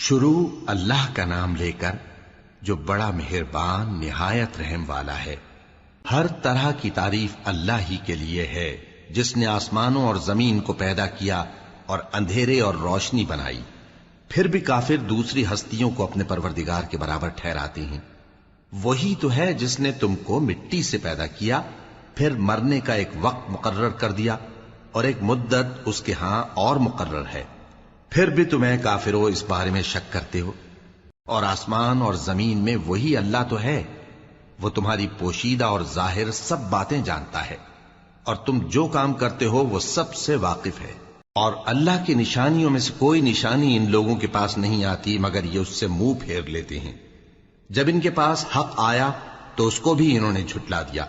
شروع اللہ کا نام لے کر جو بڑا مہربان نہایت رحم والا ہے۔ ہر طرح کی تعریف اللہ ہی کے لیے ہے جس نے آسمانوں اور زمین کو پیدا کیا اور اندھیرے اور روشنی بنائی۔ پھر بھی کافر دوسری ہستیوں کو اپنے پروردگار کے برابر ٹھہراتے ہیں۔ وہی تو ہے جس نے تم کو مٹی سے پیدا کیا، پھر مرنے کا ایک وقت مقرر کر دیا اور ایک مدت اس کے ہاں اور مقرر ہے، پھر بھی تمہیں کافروں اس بارے میں شک کرتے ہو۔ اور آسمان اور زمین میں وہی اللہ تو ہے، وہ تمہاری پوشیدہ اور ظاہر سب باتیں جانتا ہے، اور تم جو کام کرتے ہو وہ سب سے واقف ہے۔ اور اللہ کی نشانیوں میں سے کوئی نشانی ان لوگوں کے پاس نہیں آتی مگر یہ اس سے منہ پھیر لیتے ہیں۔ جب ان کے پاس حق آیا تو اس کو بھی انہوں نے جھٹلا دیا،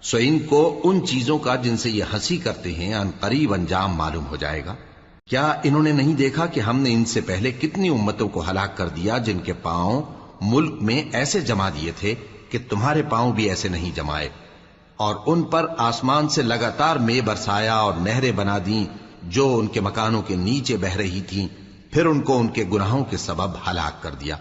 سو ان کو ان چیزوں کا جن سے یہ ہنسی کرتے ہیں ان قریب انجام معلوم ہو جائے گا۔ کیا انہوں نے نہیں دیکھا کہ ہم نے ان سے پہلے کتنی امتوں کو ہلاک کر دیا جن کے پاؤں ملک میں ایسے جما دیے تھے کہ تمہارے پاؤں بھی ایسے نہیں جمائے، اور ان پر آسمان سے لگاتار مے برسایا اور نہریں بنا دیں جو ان کے مکانوں کے نیچے بہ رہی تھیں، پھر ان کو ان کے گناہوں کے سبب ہلاک کر دیا،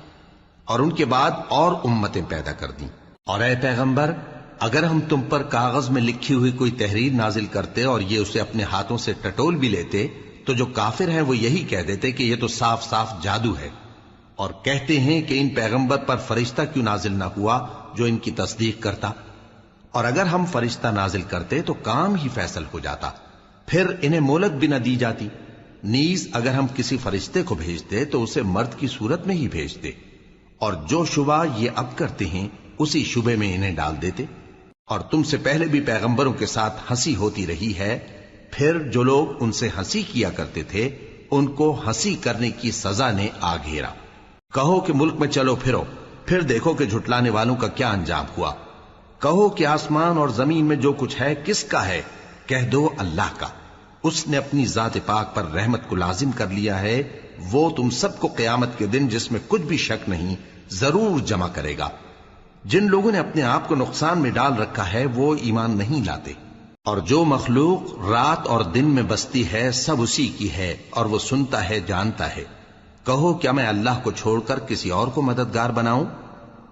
اور ان کے بعد اور امتیں پیدا کر دیں۔ اور اے پیغمبر، اگر ہم تم پر کاغذ میں لکھی ہوئی کوئی تحریر نازل کرتے اور یہ اسے اپنے ہاتھوں سے ٹٹول بھی لیتے تو جو کافر ہیں وہ یہی کہہ دیتے کہ یہ تو صاف صاف جادو ہے، اور کہتے ہیں کہ ان پیغمبر پر فرشتہ کیوں نازل نہ ہوا جو ان کی تصدیق کرتا، اور اگر ہم فرشتہ نازل کرتے تو کام ہی فیصل ہو جاتا، پھر انہیں مہلت بھی نہ دی جاتی۔ نیز اگر ہم کسی فرشتے کو بھیجتے تو اسے مرد کی صورت میں ہی بھیجتے، اور جو شبہ یہ اب کرتے ہیں اسی شبے میں انہیں ڈال دیتے۔ اور تم سے پہلے بھی پیغمبروں کے ساتھ ہنسی ہوتی رہی ہے، پھر جو لوگ ان سے ہنسی کیا کرتے تھے ان کو ہنسی کرنے کی سزا نے آ گھیرا۔ کہو کہ ملک میں چلو پھرو، پھر دیکھو کہ جھٹلانے والوں کا کیا انجام ہوا۔ کہو کہ آسمان اور زمین میں جو کچھ ہے کس کا ہے؟ کہہ دو اللہ کا۔ اس نے اپنی ذات پاک پر رحمت کو لازم کر لیا ہے، وہ تم سب کو قیامت کے دن جس میں کچھ بھی شک نہیں ضرور جمع کرے گا۔ جن لوگوں نے اپنے آپ کو نقصان میں ڈال رکھا ہے وہ ایمان نہیں لاتے، اور جو مخلوق رات اور دن میں بستی ہے سب اسی کی ہے، اور وہ سنتا ہے جانتا ہے۔ کہو کیا میں اللہ کو چھوڑ کر کسی اور کو مددگار بناؤں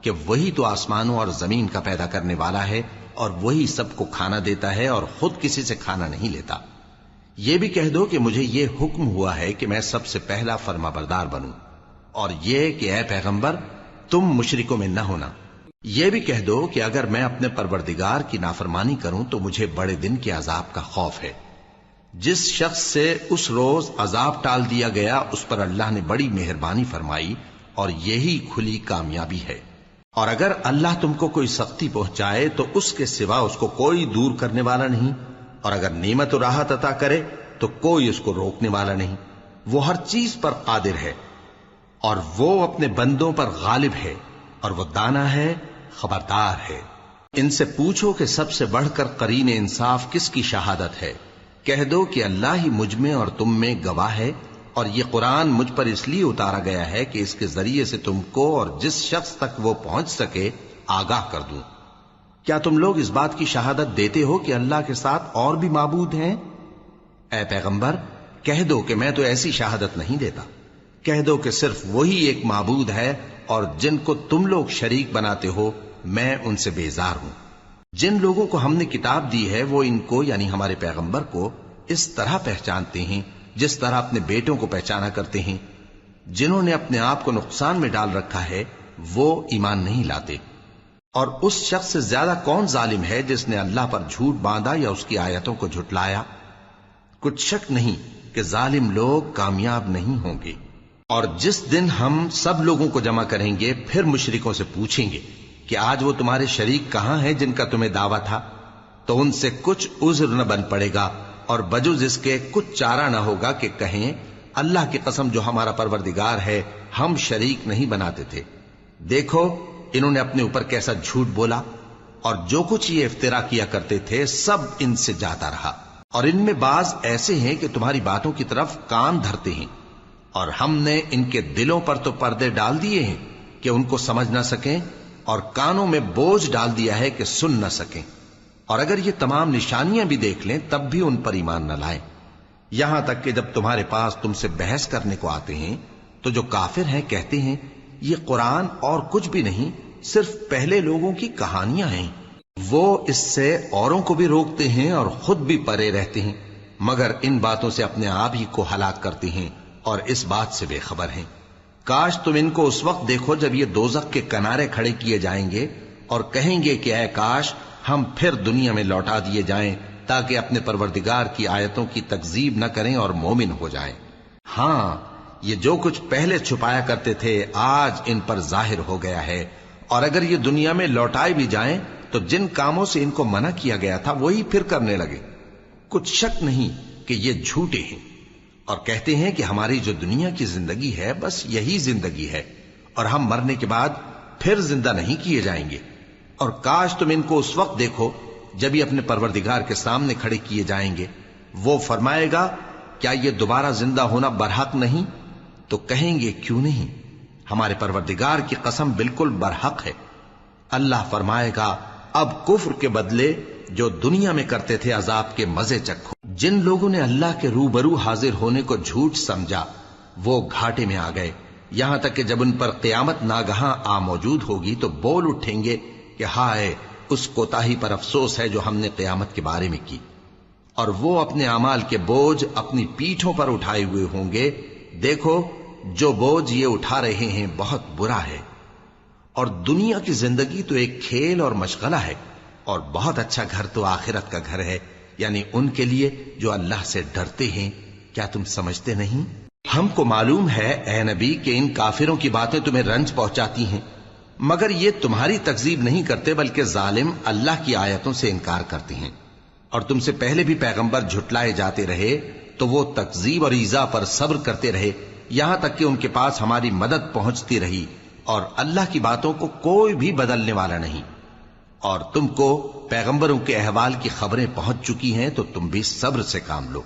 کہ وہی تو آسمانوں اور زمین کا پیدا کرنے والا ہے، اور وہی سب کو کھانا دیتا ہے اور خود کسی سے کھانا نہیں لیتا۔ یہ بھی کہہ دو کہ مجھے یہ حکم ہوا ہے کہ میں سب سے پہلا فرما بردار بنوں، اور یہ کہ اے پیغمبر تم مشرکوں میں نہ ہونا۔ یہ بھی کہہ دو کہ اگر میں اپنے پروردگار کی نافرمانی کروں تو مجھے بڑے دن کے عذاب کا خوف ہے۔ جس شخص سے اس روز عذاب ٹال دیا گیا اس پر اللہ نے بڑی مہربانی فرمائی، اور یہی کھلی کامیابی ہے۔ اور اگر اللہ تم کو کوئی سختی پہنچائے تو اس کے سوا اس کو کوئی دور کرنے والا نہیں، اور اگر نعمت و راحت عطا کرے تو کوئی اس کو روکنے والا نہیں۔ وہ ہر چیز پر قادر ہے، اور وہ اپنے بندوں پر غالب ہے، اور وہ دانا ہے، خبردار ہے۔ ان سے پوچھو کہ سب سے بڑھ کر قرین انصاف کس کی شہادت ہے؟ کہہ دو کہ اللہ ہی مجھ میں اور تم میں گواہ ہے، اور یہ قرآن مجھ پر اس لیے اتارا گیا ہے کہ اس کے ذریعے سے تم کو اور جس شخص تک وہ پہنچ سکے آگاہ کر دوں۔ کیا تم لوگ اس بات کی شہادت دیتے ہو کہ اللہ کے ساتھ اور بھی معبود ہیں؟ اے پیغمبر کہہ دو کہ میں تو ایسی شہادت نہیں دیتا۔ کہہ دو کہ صرف وہی ایک معبود ہے، اور جن کو تم لوگ شریک بناتے ہو میں ان سے بیزار ہوں۔ جن لوگوں کو ہم نے کتاب دی ہے وہ ان کو یعنی ہمارے پیغمبر کو اس طرح پہچانتے ہیں جس طرح اپنے بیٹوں کو پہچانا کرتے ہیں۔ جنہوں نے اپنے آپ کو نقصان میں ڈال رکھا ہے وہ ایمان نہیں لاتے۔ اور اس شخص سے زیادہ کون ظالم ہے جس نے اللہ پر جھوٹ باندھا یا اس کی آیتوں کو جھٹلایا؟ کچھ شک نہیں کہ ظالم لوگ کامیاب نہیں ہوں گے۔ اور جس دن ہم سب لوگوں کو جمع کریں گے پھر مشرکوں سے پوچھیں گے کہ آج وہ تمہارے شریک کہاں ہیں جن کا تمہیں دعویٰ تھا، تو ان سے کچھ عذر نہ بن پڑے گا، اور بجز اس کے کچھ چارہ نہ ہوگا کہ کہیں اللہ کی قسم جو ہمارا پروردگار ہے ہم شریک نہیں بناتے تھے۔ دیکھو انہوں نے اپنے اوپر کیسا جھوٹ بولا، اور جو کچھ یہ افترا کیا کرتے تھے سب ان سے جاتا رہا۔ اور ان میں بعض ایسے ہیں کہ تمہاری باتوں کی طرف کان دھرتے ہیں، اور ہم نے ان کے دلوں پر تو پردے ڈال دیے ہیں کہ ان کو سمجھ نہ سکیں، اور کانوں میں بوجھ ڈال دیا ہے کہ سن نہ سکیں۔ اور اگر یہ تمام نشانیاں بھی دیکھ لیں تب بھی ان پر ایمان نہ لائیں، یہاں تک کہ جب تمہارے پاس تم سے بحث کرنے کو آتے ہیں تو جو کافر ہیں کہتے ہیں یہ قرآن اور کچھ بھی نہیں، صرف پہلے لوگوں کی کہانیاں ہیں۔ وہ اس سے اوروں کو بھی روکتے ہیں اور خود بھی پرے رہتے ہیں، مگر ان باتوں سے اپنے آپ ہی کو ہلاک کرتے ہیں اور اس بات سے بے خبر ہیں۔ کاش تم ان کو اس وقت دیکھو جب یہ دوزخ کے کنارے کھڑے کیے جائیں گے اور کہیں گے کہ اے کاش ہم پھر دنیا میں لوٹا دیے جائیں تاکہ اپنے پروردگار کی آیتوں کی تکذیب نہ کریں اور مومن ہو جائیں۔ ہاں، یہ جو کچھ پہلے چھپایا کرتے تھے آج ان پر ظاہر ہو گیا ہے، اور اگر یہ دنیا میں لوٹائے بھی جائیں تو جن کاموں سے ان کو منع کیا گیا تھا وہی پھر کرنے لگے۔ کچھ شک نہیں کہ یہ جھوٹے ہیں، اور کہتے ہیں کہ ہماری جو دنیا کی زندگی ہے بس یہی زندگی ہے، اور ہم مرنے کے بعد پھر زندہ نہیں کیے جائیں گے۔ اور کاش تم ان کو اس وقت دیکھو جب یہ اپنے پروردگار کے سامنے کھڑے کیے جائیں گے، وہ فرمائے گا کیا یہ دوبارہ زندہ ہونا برحق نہیں؟ تو کہیں گے کیوں نہیں، ہمارے پروردگار کی قسم بالکل برحق ہے۔ اللہ فرمائے گا اب کفر کے بدلے جو دنیا میں کرتے تھے عذاب کے مزے چکھو۔ جن لوگوں نے اللہ کے روبرو حاضر ہونے کو جھوٹ سمجھا وہ گھاٹے میں آ گئے، یہاں تک کہ جب ان پر قیامت ناگہاں آ موجود ہوگی تو بول اٹھیں گے کہ ہائے اس کوتاہی پر افسوس ہے جو ہم نے قیامت کے بارے میں کی، اور وہ اپنے اعمال کے بوجھ اپنی پیٹھوں پر اٹھائے ہوئے ہوں گے۔ دیکھو جو بوجھ یہ اٹھا رہے ہیں بہت برا ہے، اور دنیا کی زندگی تو ایک کھیل اور مشغلہ ہے، اور بہت اچھا گھر تو آخرت کا گھر ہے، یعنی ان کے لیے جو اللہ سے ڈرتے ہیں۔ کیا تم سمجھتے نہیں؟ ہم کو معلوم ہے اے نبی کہ ان کافروں کی باتیں تمہیں رنج پہنچاتی ہیں، مگر یہ تمہاری تکذیب نہیں کرتے بلکہ ظالم اللہ کی آیتوں سے انکار کرتے ہیں، اور تم سے پہلے بھی پیغمبر جھٹلائے جاتے رہے تو وہ تکذیب اور ایذا پر صبر کرتے رہے، یہاں تک کہ ان کے پاس ہماری مدد پہنچتی رہی، اور اللہ کی باتوں کو کوئی بھی بدلنے والا نہیں۔ اور تم کو پیغمبروں کے احوال کی خبریں پہنچ چکی ہیں تو تم بھی صبر سے کام لو،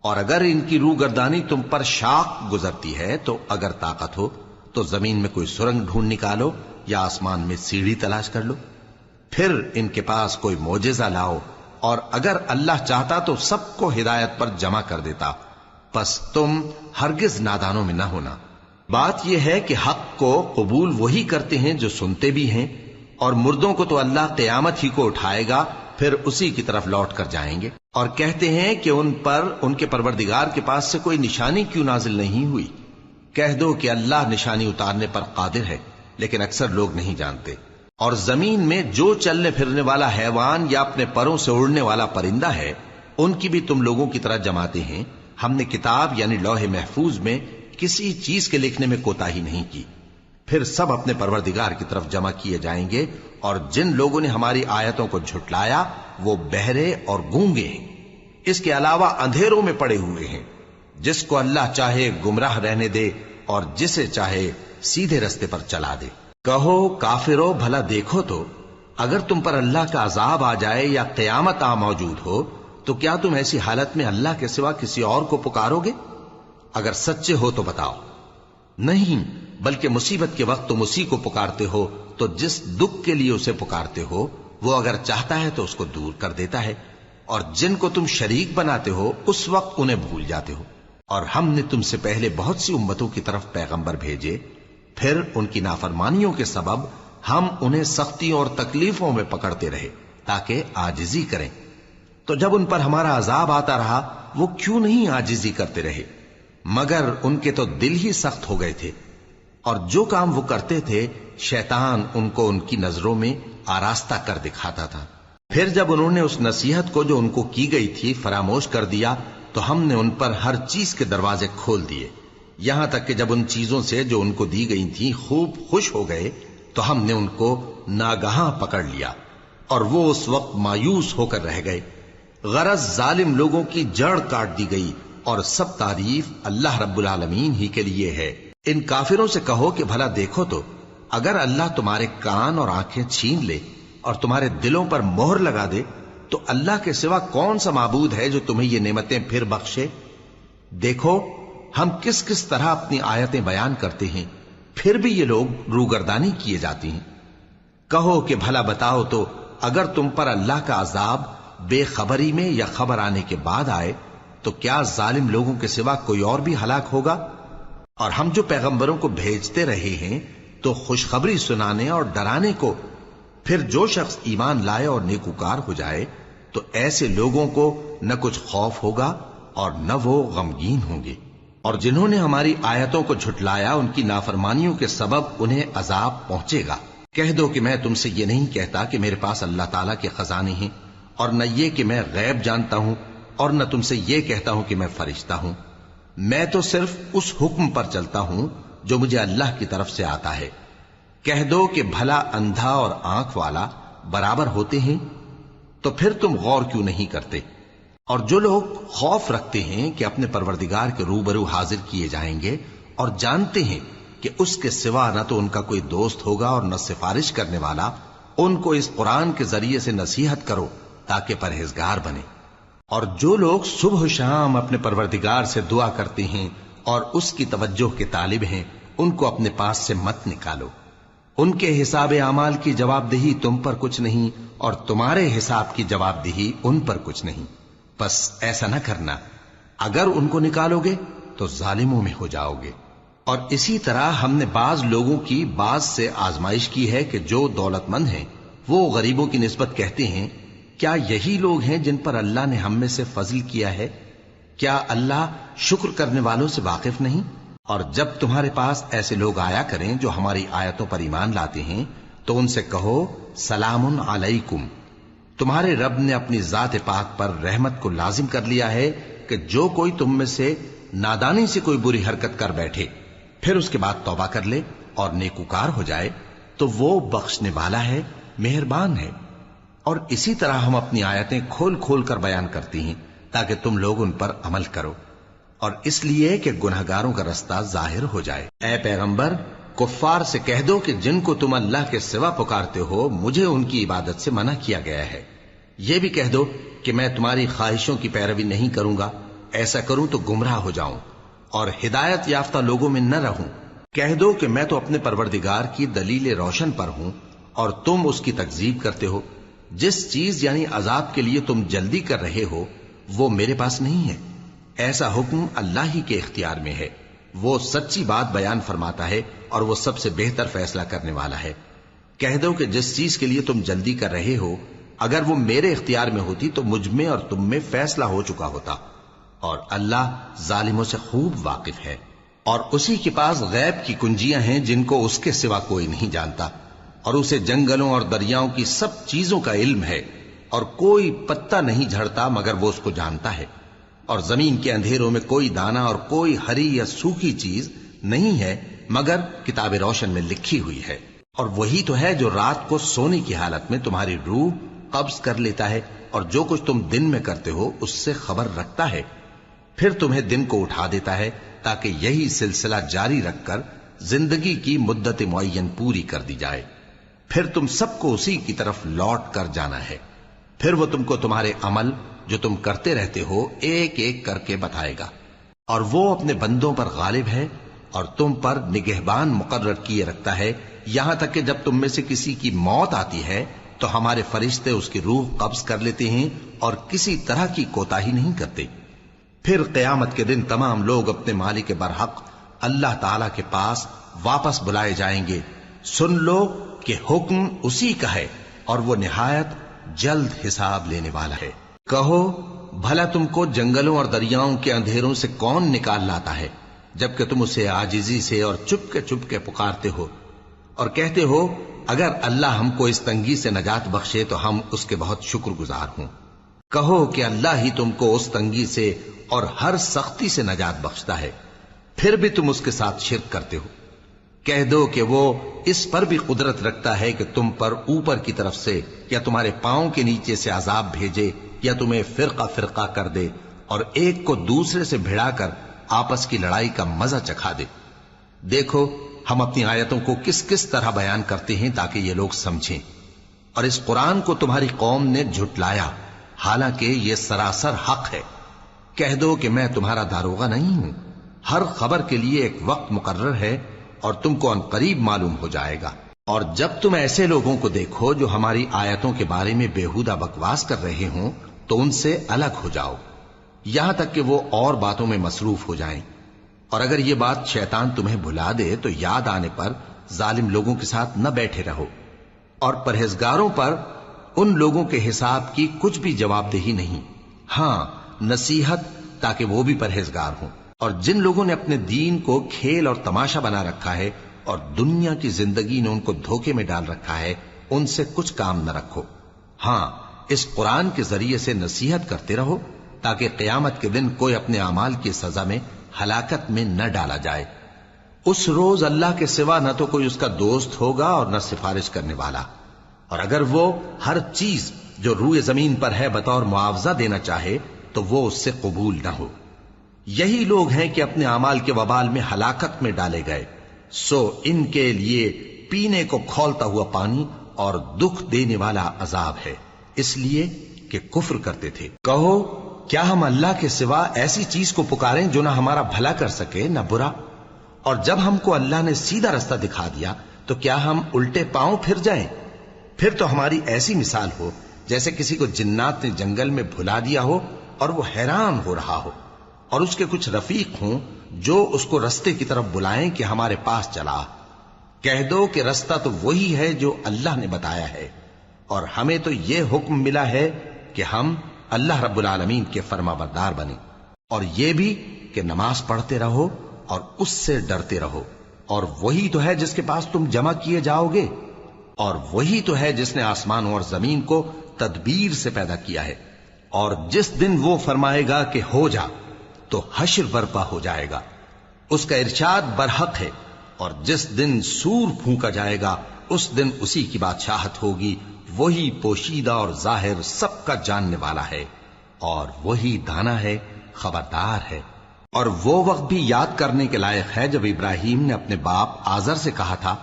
اور اگر ان کی روح گردانی تم پر شاق گزرتی ہے تو اگر طاقت ہو تو زمین میں کوئی سرنگ ڈھونڈ نکالو یا آسمان میں سیڑھی تلاش کر لو، پھر ان کے پاس کوئی معجزہ لاؤ، اور اگر اللہ چاہتا تو سب کو ہدایت پر جمع کر دیتا، پس تم ہرگز نادانوں میں نہ ہونا۔ بات یہ ہے کہ حق کو قبول وہی کرتے ہیں جو سنتے بھی ہیں، اور مردوں کو تو اللہ قیامت ہی کو اٹھائے گا، پھر اسی کی طرف لوٹ کر جائیں گے۔ اور کہتے ہیں کہ ان پر ان کے پروردگار کے پاس سے کوئی نشانی کیوں نازل نہیں ہوئی؟ کہہ دو کہ اللہ نشانی اتارنے پر قادر ہے، لیکن اکثر لوگ نہیں جانتے۔ اور زمین میں جو چلنے پھرنے والا حیوان یا اپنے پروں سے اڑنے والا پرندہ ہے ان کی بھی تم لوگوں کی طرح جماتے ہیں۔ ہم نے کتاب یعنی لوح محفوظ میں کسی چیز کے لکھنے میں کوتاہی نہیں کی، پھر سب اپنے پروردگار کی طرف جمع کیے جائیں گے۔ اور جن لوگوں نے ہماری آیتوں کو جھٹلایا وہ بہرے اور گونگے ہیں، اس کے علاوہ اندھیروں میں پڑے ہوئے ہیں۔ جس کو اللہ چاہے گمراہ رہنے دے اور جسے چاہے سیدھے رستے پر چلا دے۔ کہو کافرو بھلا دیکھو تو اگر تم پر اللہ کا عذاب آ جائے یا قیامت آ موجود ہو تو کیا تم ایسی حالت میں اللہ کے سوا کسی اور کو پکارو گے؟ اگر سچے ہو تو بتاؤ۔ نہیں، بلکہ مصیبت کے وقت تم اسی کو پکارتے ہو، تو جس دکھ کے لیے اسے پکارتے ہو وہ اگر چاہتا ہے تو اس کو دور کر دیتا ہے، اور جن کو تم شریک بناتے ہو اس وقت انہیں بھول جاتے ہو۔ اور ہم نے تم سے پہلے بہت سی امتوں کی طرف پیغمبر بھیجے، پھر ان کی نافرمانیوں کے سبب ہم انہیں سختیوں اور تکلیفوں میں پکڑتے رہے تاکہ عاجزی کریں۔ تو جب ان پر ہمارا عذاب آتا رہا وہ کیوں نہیں عاجزی کرتے رہے، مگر ان کے تو دل ہی سخت ہو گئے تھے، اور جو کام وہ کرتے تھے شیطان ان کو ان کی نظروں میں آراستہ کر دکھاتا تھا۔ پھر جب انہوں نے اس نصیحت کو جو ان کو کی گئی تھی فراموش کر دیا تو ہم نے ان پر ہر چیز کے دروازے کھول دیے، یہاں تک کہ جب ان چیزوں سے جو ان کو دی گئی تھی خوب خوش ہو گئے تو ہم نے ان کو ناگہاں پکڑ لیا، اور وہ اس وقت مایوس ہو کر رہ گئے۔ غرض ظالم لوگوں کی جڑ کاٹ دی گئی، اور سب تعریف اللہ رب العالمین ہی کے لیے ہے۔ ان کافروں سے کہو کہ بھلا دیکھو تو اگر اللہ تمہارے کان اور آنکھیں چھین لے اور تمہارے دلوں پر مہر لگا دے تو اللہ کے سوا کون سا معبود ہے جو تمہیں یہ نعمتیں پھر بخشے؟ دیکھو ہم کس کس طرح اپنی آیتیں بیان کرتے ہیں، پھر بھی یہ لوگ روگردانی کیے جاتی ہیں۔ کہو کہ بھلا بتاؤ تو اگر تم پر اللہ کا عذاب بے خبری میں یا خبر آنے کے بعد آئے تو کیا ظالم لوگوں کے سوا کوئی اور بھی ہلاک ہوگا؟ اور ہم جو پیغمبروں کو بھیجتے رہے ہیں تو خوشخبری سنانے اور ڈرانے کو، پھر جو شخص ایمان لائے اور نیکوکار ہو جائے تو ایسے لوگوں کو نہ کچھ خوف ہوگا اور نہ وہ غمگین ہوں گے، اور جنہوں نے ہماری آیتوں کو جھٹلایا ان کی نافرمانیوں کے سبب انہیں عذاب پہنچے گا۔ کہہ دو کہ میں تم سے یہ نہیں کہتا کہ میرے پاس اللہ تعالیٰ کے خزانے ہیں، اور نہ یہ کہ میں غیب جانتا ہوں، اور نہ تم سے یہ کہتا ہوں کہ میں فرشتہ ہوں۔ میں تو صرف اس حکم پر چلتا ہوں جو مجھے اللہ کی طرف سے آتا ہے۔ کہہ دو کہ بھلا اندھا اور آنکھ والا برابر ہوتے ہیں؟ تو پھر تم غور کیوں نہیں کرتے؟ اور جو لوگ خوف رکھتے ہیں کہ اپنے پروردگار کے روبرو حاضر کیے جائیں گے اور جانتے ہیں کہ اس کے سوا نہ تو ان کا کوئی دوست ہوگا اور نہ سفارش کرنے والا، ان کو اس قرآن کے ذریعے سے نصیحت کرو تاکہ پرہیزگار بنے۔ اور جو لوگ صبح و شام اپنے پروردگار سے دعا کرتے ہیں اور اس کی توجہ کے طالب ہیں، ان کو اپنے پاس سے مت نکالو۔ ان کے حساب اعمال کی جواب دہی تم پر کچھ نہیں، اور تمہارے حساب کی جواب دہی ان پر کچھ نہیں۔ بس ایسا نہ کرنا، اگر ان کو نکالو گے تو ظالموں میں ہو جاؤ گے۔ اور اسی طرح ہم نے بعض لوگوں کی بعض سے آزمائش کی ہے کہ جو دولت مند ہیں وہ غریبوں کی نسبت کہتے ہیں کیا یہی لوگ ہیں جن پر اللہ نے ہم میں سے فضل کیا ہے؟ کیا اللہ شکر کرنے والوں سے واقف نہیں؟ اور جب تمہارے پاس ایسے لوگ آیا کریں جو ہماری آیتوں پر ایمان لاتے ہیں تو ان سے کہو سلام علیکم، تمہارے رب نے اپنی ذات پاک پر رحمت کو لازم کر لیا ہے کہ جو کوئی تم میں سے نادانی سے کوئی بری حرکت کر بیٹھے پھر اس کے بعد توبہ کر لے اور نیکوکار ہو جائے تو وہ بخشنے والا ہے، مہربان ہے۔ اور اسی طرح ہم اپنی آیتیں کھول کھول کر بیان کرتی ہیں تاکہ تم لوگ ان پر عمل کرو، اور اس لیے کہ گنہگاروں کا رستہ ظاہر ہو جائے۔ اے پیغمبر، کفار سے کہہ دو کہ جن کو تم اللہ کے سوا پکارتے ہو مجھے ان کی عبادت سے منع کیا گیا ہے۔ یہ بھی کہہ دو کہ میں تمہاری خواہشوں کی پیروی نہیں کروں گا، ایسا کروں تو گمراہ ہو جاؤں اور ہدایت یافتہ لوگوں میں نہ رہوں۔ کہہ دو کہ میں تو اپنے پروردگار کی دلیل روشن پر ہوں اور تم اس کی تکذیب کرتے ہو۔ جس چیز یعنی عذاب کے لیے تم جلدی کر رہے ہو وہ میرے پاس نہیں ہے، ایسا حکم اللہ ہی کے اختیار میں ہے۔ وہ سچی بات بیان فرماتا ہے اور وہ سب سے بہتر فیصلہ کرنے والا ہے۔ کہہ دو کہ جس چیز کے لیے تم جلدی کر رہے ہو اگر وہ میرے اختیار میں ہوتی تو مجھ میں اور تم میں فیصلہ ہو چکا ہوتا، اور اللہ ظالموں سے خوب واقف ہے۔ اور اسی کے پاس غیب کی کنجیاں ہیں جن کو اس کے سوا کوئی نہیں جانتا، اور اسے جنگلوں اور دریاؤں کی سب چیزوں کا علم ہے، اور کوئی پتا نہیں جھڑتا مگر وہ اس کو جانتا ہے، اور زمین کے اندھیروں میں کوئی دانہ اور کوئی ہری یا سوکھی چیز نہیں ہے مگر کتاب روشن میں لکھی ہوئی ہے۔ اور وہی تو ہے جو رات کو سونے کی حالت میں تمہاری روح قبض کر لیتا ہے اور جو کچھ تم دن میں کرتے ہو اس سے خبر رکھتا ہے، پھر تمہیں دن کو اٹھا دیتا ہے تاکہ یہی سلسلہ جاری رکھ کر زندگی کی مدت معین پوری کر دی جائے، پھر تم سب کو اسی کی طرف لوٹ کر جانا ہے، پھر وہ تم کو تمہارے عمل جو تم کرتے رہتے ہو ایک ایک کر کے بتائے گا، اور وہ اپنے بندوں پر غالب ہے اور تم پر نگہبان مقرر کیے رکھتا ہے، یہاں تک کہ جب تم میں سے کسی کی موت آتی ہے تو ہمارے فرشتے اس کی روح قبض کر لیتے ہیں اور کسی طرح کی کوتاہی نہیں کرتے۔ پھر قیامت کے دن تمام لوگ اپنے مالک برحق اللہ تعالی کے پاس واپس بلائے جائیں گے۔ سن لو کہ حکم اسی کا ہے اور وہ نہایت جلد حساب لینے والا ہے۔ کہو بھلا تم کو جنگلوں اور دریاؤں کے اندھیروں سے کون نکال لاتا ہے جبکہ تم اسے عاجزی سے اور چپ کے پکارتے ہو اور کہتے ہو اگر اللہ ہم کو اس تنگی سے نجات بخشے تو ہم اس کے بہت شکر گزار ہوں۔ کہو کہ اللہ ہی تم کو اس تنگی سے اور ہر سختی سے نجات بخشتا ہے، پھر بھی تم اس کے ساتھ شرک کرتے ہو۔ کہہ دو کہ وہ اس پر بھی قدرت رکھتا ہے کہ تم پر اوپر کی طرف سے یا تمہارے پاؤں کے نیچے سے عذاب بھیجے یا تمہیں فرقہ فرقہ کر دے اور ایک کو دوسرے سے بھڑا کر آپس کی لڑائی کا مزہ چکھا دے۔ دیکھو ہم اپنی آیتوں کو کس کس طرح بیان کرتے ہیں تاکہ یہ لوگ سمجھیں، اور اس قرآن کو تمہاری قوم نے جھٹلایا حالانکہ یہ سراسر حق ہے۔ کہہ دو کہ میں تمہارا داروغہ نہیں ہوں، ہر خبر کے لیے ایک وقت مقرر ہے اور تم کو ان قریب معلوم ہو جائے گا۔ اور جب تم ایسے لوگوں کو دیکھو جو ہماری آیتوں کے بارے میں بےہودہ بکواس کر رہے ہوں تو ان سے الگ ہو جاؤ یہاں تک کہ وہ اور باتوں میں مصروف ہو جائیں۔ اور اگر یہ بات شیطان تمہیں بھلا دے تو یاد آنے پر ظالم لوگوں کے ساتھ نہ بیٹھے رہو، اور پرہیزگاروں پر ان لوگوں کے حساب کی کچھ بھی جواب دہی نہیں، ہاں نصیحت تاکہ وہ بھی پرہیزگار ہوں۔ اور جن لوگوں نے اپنے دین کو کھیل اور تماشا بنا رکھا ہے اور دنیا کی زندگی نے ان کو دھوکے میں ڈال رکھا ہے، ان سے کچھ کام نہ رکھو، ہاں اس قرآن کے ذریعے سے نصیحت کرتے رہو تاکہ قیامت کے دن کوئی اپنے اعمال کی سزا میں ہلاکت میں نہ ڈالا جائے۔ اس روز اللہ کے سوا نہ تو کوئی اس کا دوست ہوگا اور نہ سفارش کرنے والا، اور اگر وہ ہر چیز جو روئے زمین پر ہے بطور معاوضہ دینا چاہے تو وہ اس سے قبول نہ ہو۔ یہی لوگ ہیں کہ اپنے اعمال کے وبال میں ہلاکت میں ڈالے گئے، سو ان کے لیے پینے کو کھولتا ہوا پانی اور دکھ دینے والا عذاب ہے، اس لیے کہ کفر کرتے تھے۔ کہو کیا ہم اللہ کے سوا ایسی چیز کو پکاریں جو نہ ہمارا بھلا کر سکے نہ برا؟ اور جب ہم کو اللہ نے سیدھا رستہ دکھا دیا تو کیا ہم الٹے پاؤں پھر جائیں؟ پھر تو ہماری ایسی مثال ہو جیسے کسی کو جنات نے جنگل میں بھلا دیا ہو اور وہ حیران ہو رہا ہو، اور اس کے کچھ رفیق ہوں جو اس کو رستے کی طرف بلائیں کہ ہمارے پاس چلا۔ کہہ دو کہ رستہ تو وہی ہے جو اللہ نے بتایا ہے، اور ہمیں تو یہ حکم ملا ہے کہ ہم اللہ رب العالمین کے فرما بردار بنیں، اور یہ بھی کہ نماز پڑھتے رہو اور اس سے ڈرتے رہو، اور وہی تو ہے جس کے پاس تم جمع کیے جاؤ گے، اور وہی تو ہے جس نے آسمانوں اور زمین کو تدبیر سے پیدا کیا ہے، اور جس دن وہ فرمائے گا کہ ہو جا تو حشر برپا ہو جائے گا، اس کا ارشاد برحق ہے، اور جس دن سور پھونکا جائے گا اس دن اسی کی بادشاہت ہوگی، وہی پوشیدہ اور ظاہر سب کا جاننے والا ہے، اور وہی دانا ہے، خبردار ہے۔ اور وہ وقت بھی یاد کرنے کے لائق ہے جب ابراہیم نے اپنے باپ آزر سے کہا تھا،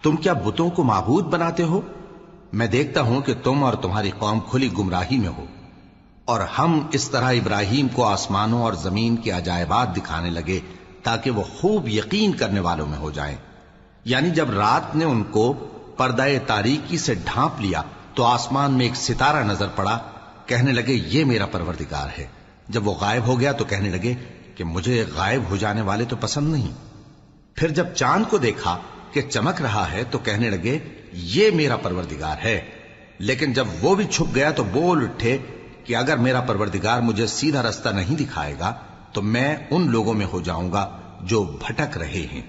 تم کیا بتوں کو معبود بناتے ہو؟ میں دیکھتا ہوں کہ تم اور تمہاری قوم کھلی گمراہی میں ہو۔ اور ہم اس طرح ابراہیم کو آسمانوں اور زمین کے عجائبات دکھانے لگے تاکہ وہ خوب یقین کرنے والوں میں ہو جائیں۔ یعنی جب رات نے ان کو پردہ تاریکی سے ڈھانپ لیا تو آسمان میں ایک ستارہ نظر پڑا، کہنے لگے یہ میرا پروردگار ہے۔ جب وہ غائب ہو گیا تو کہنے لگے کہ مجھے غائب ہو جانے والے تو پسند نہیں۔ پھر جب چاند کو دیکھا کہ چمک رہا ہے تو کہنے لگے یہ میرا پروردگار ہے۔ لیکن جب وہ بھی چھپ گیا تو بول اٹھے کہ اگر میرا پروردگار مجھے سیدھا رستہ نہیں دکھائے گا تو میں ان لوگوں میں ہو جاؤں گا جو بھٹک رہے ہیں۔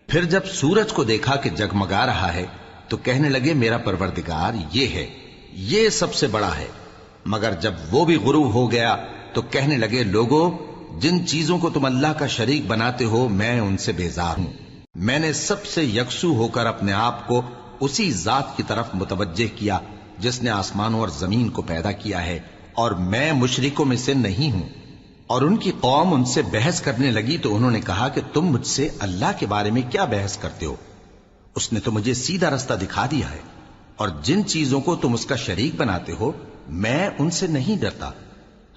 پھر جب سورج کو دیکھا کہ جگمگا رہا ہے تو کہنے لگے میرا پروردگار یہ ہے، یہ سب سے بڑا ہے۔ مگر جب وہ بھی غروب ہو گیا تو کہنے لگے لوگو جن چیزوں کو تم اللہ کا شریک بناتے ہو میں ان سے بیزار ہوں۔ میں نے سب سے یکسو ہو کر اپنے آپ کو اسی ذات کی طرف متوجہ کیا جس نے آسمانوں اور زمین کو پیدا کیا ہے، اور میں مشرکوں میں سے نہیں ہوں۔ اور ان کی قوم ان سے بحث کرنے لگی تو انہوں نے کہا کہ تم مجھ سے اللہ کے بارے میں کیا بحث کرتے ہو؟ اس نے تو مجھے سیدھا رستہ دکھا دیا ہے، اور جن چیزوں کو تم اس کا شریک بناتے ہو میں ان سے نہیں ڈرتا،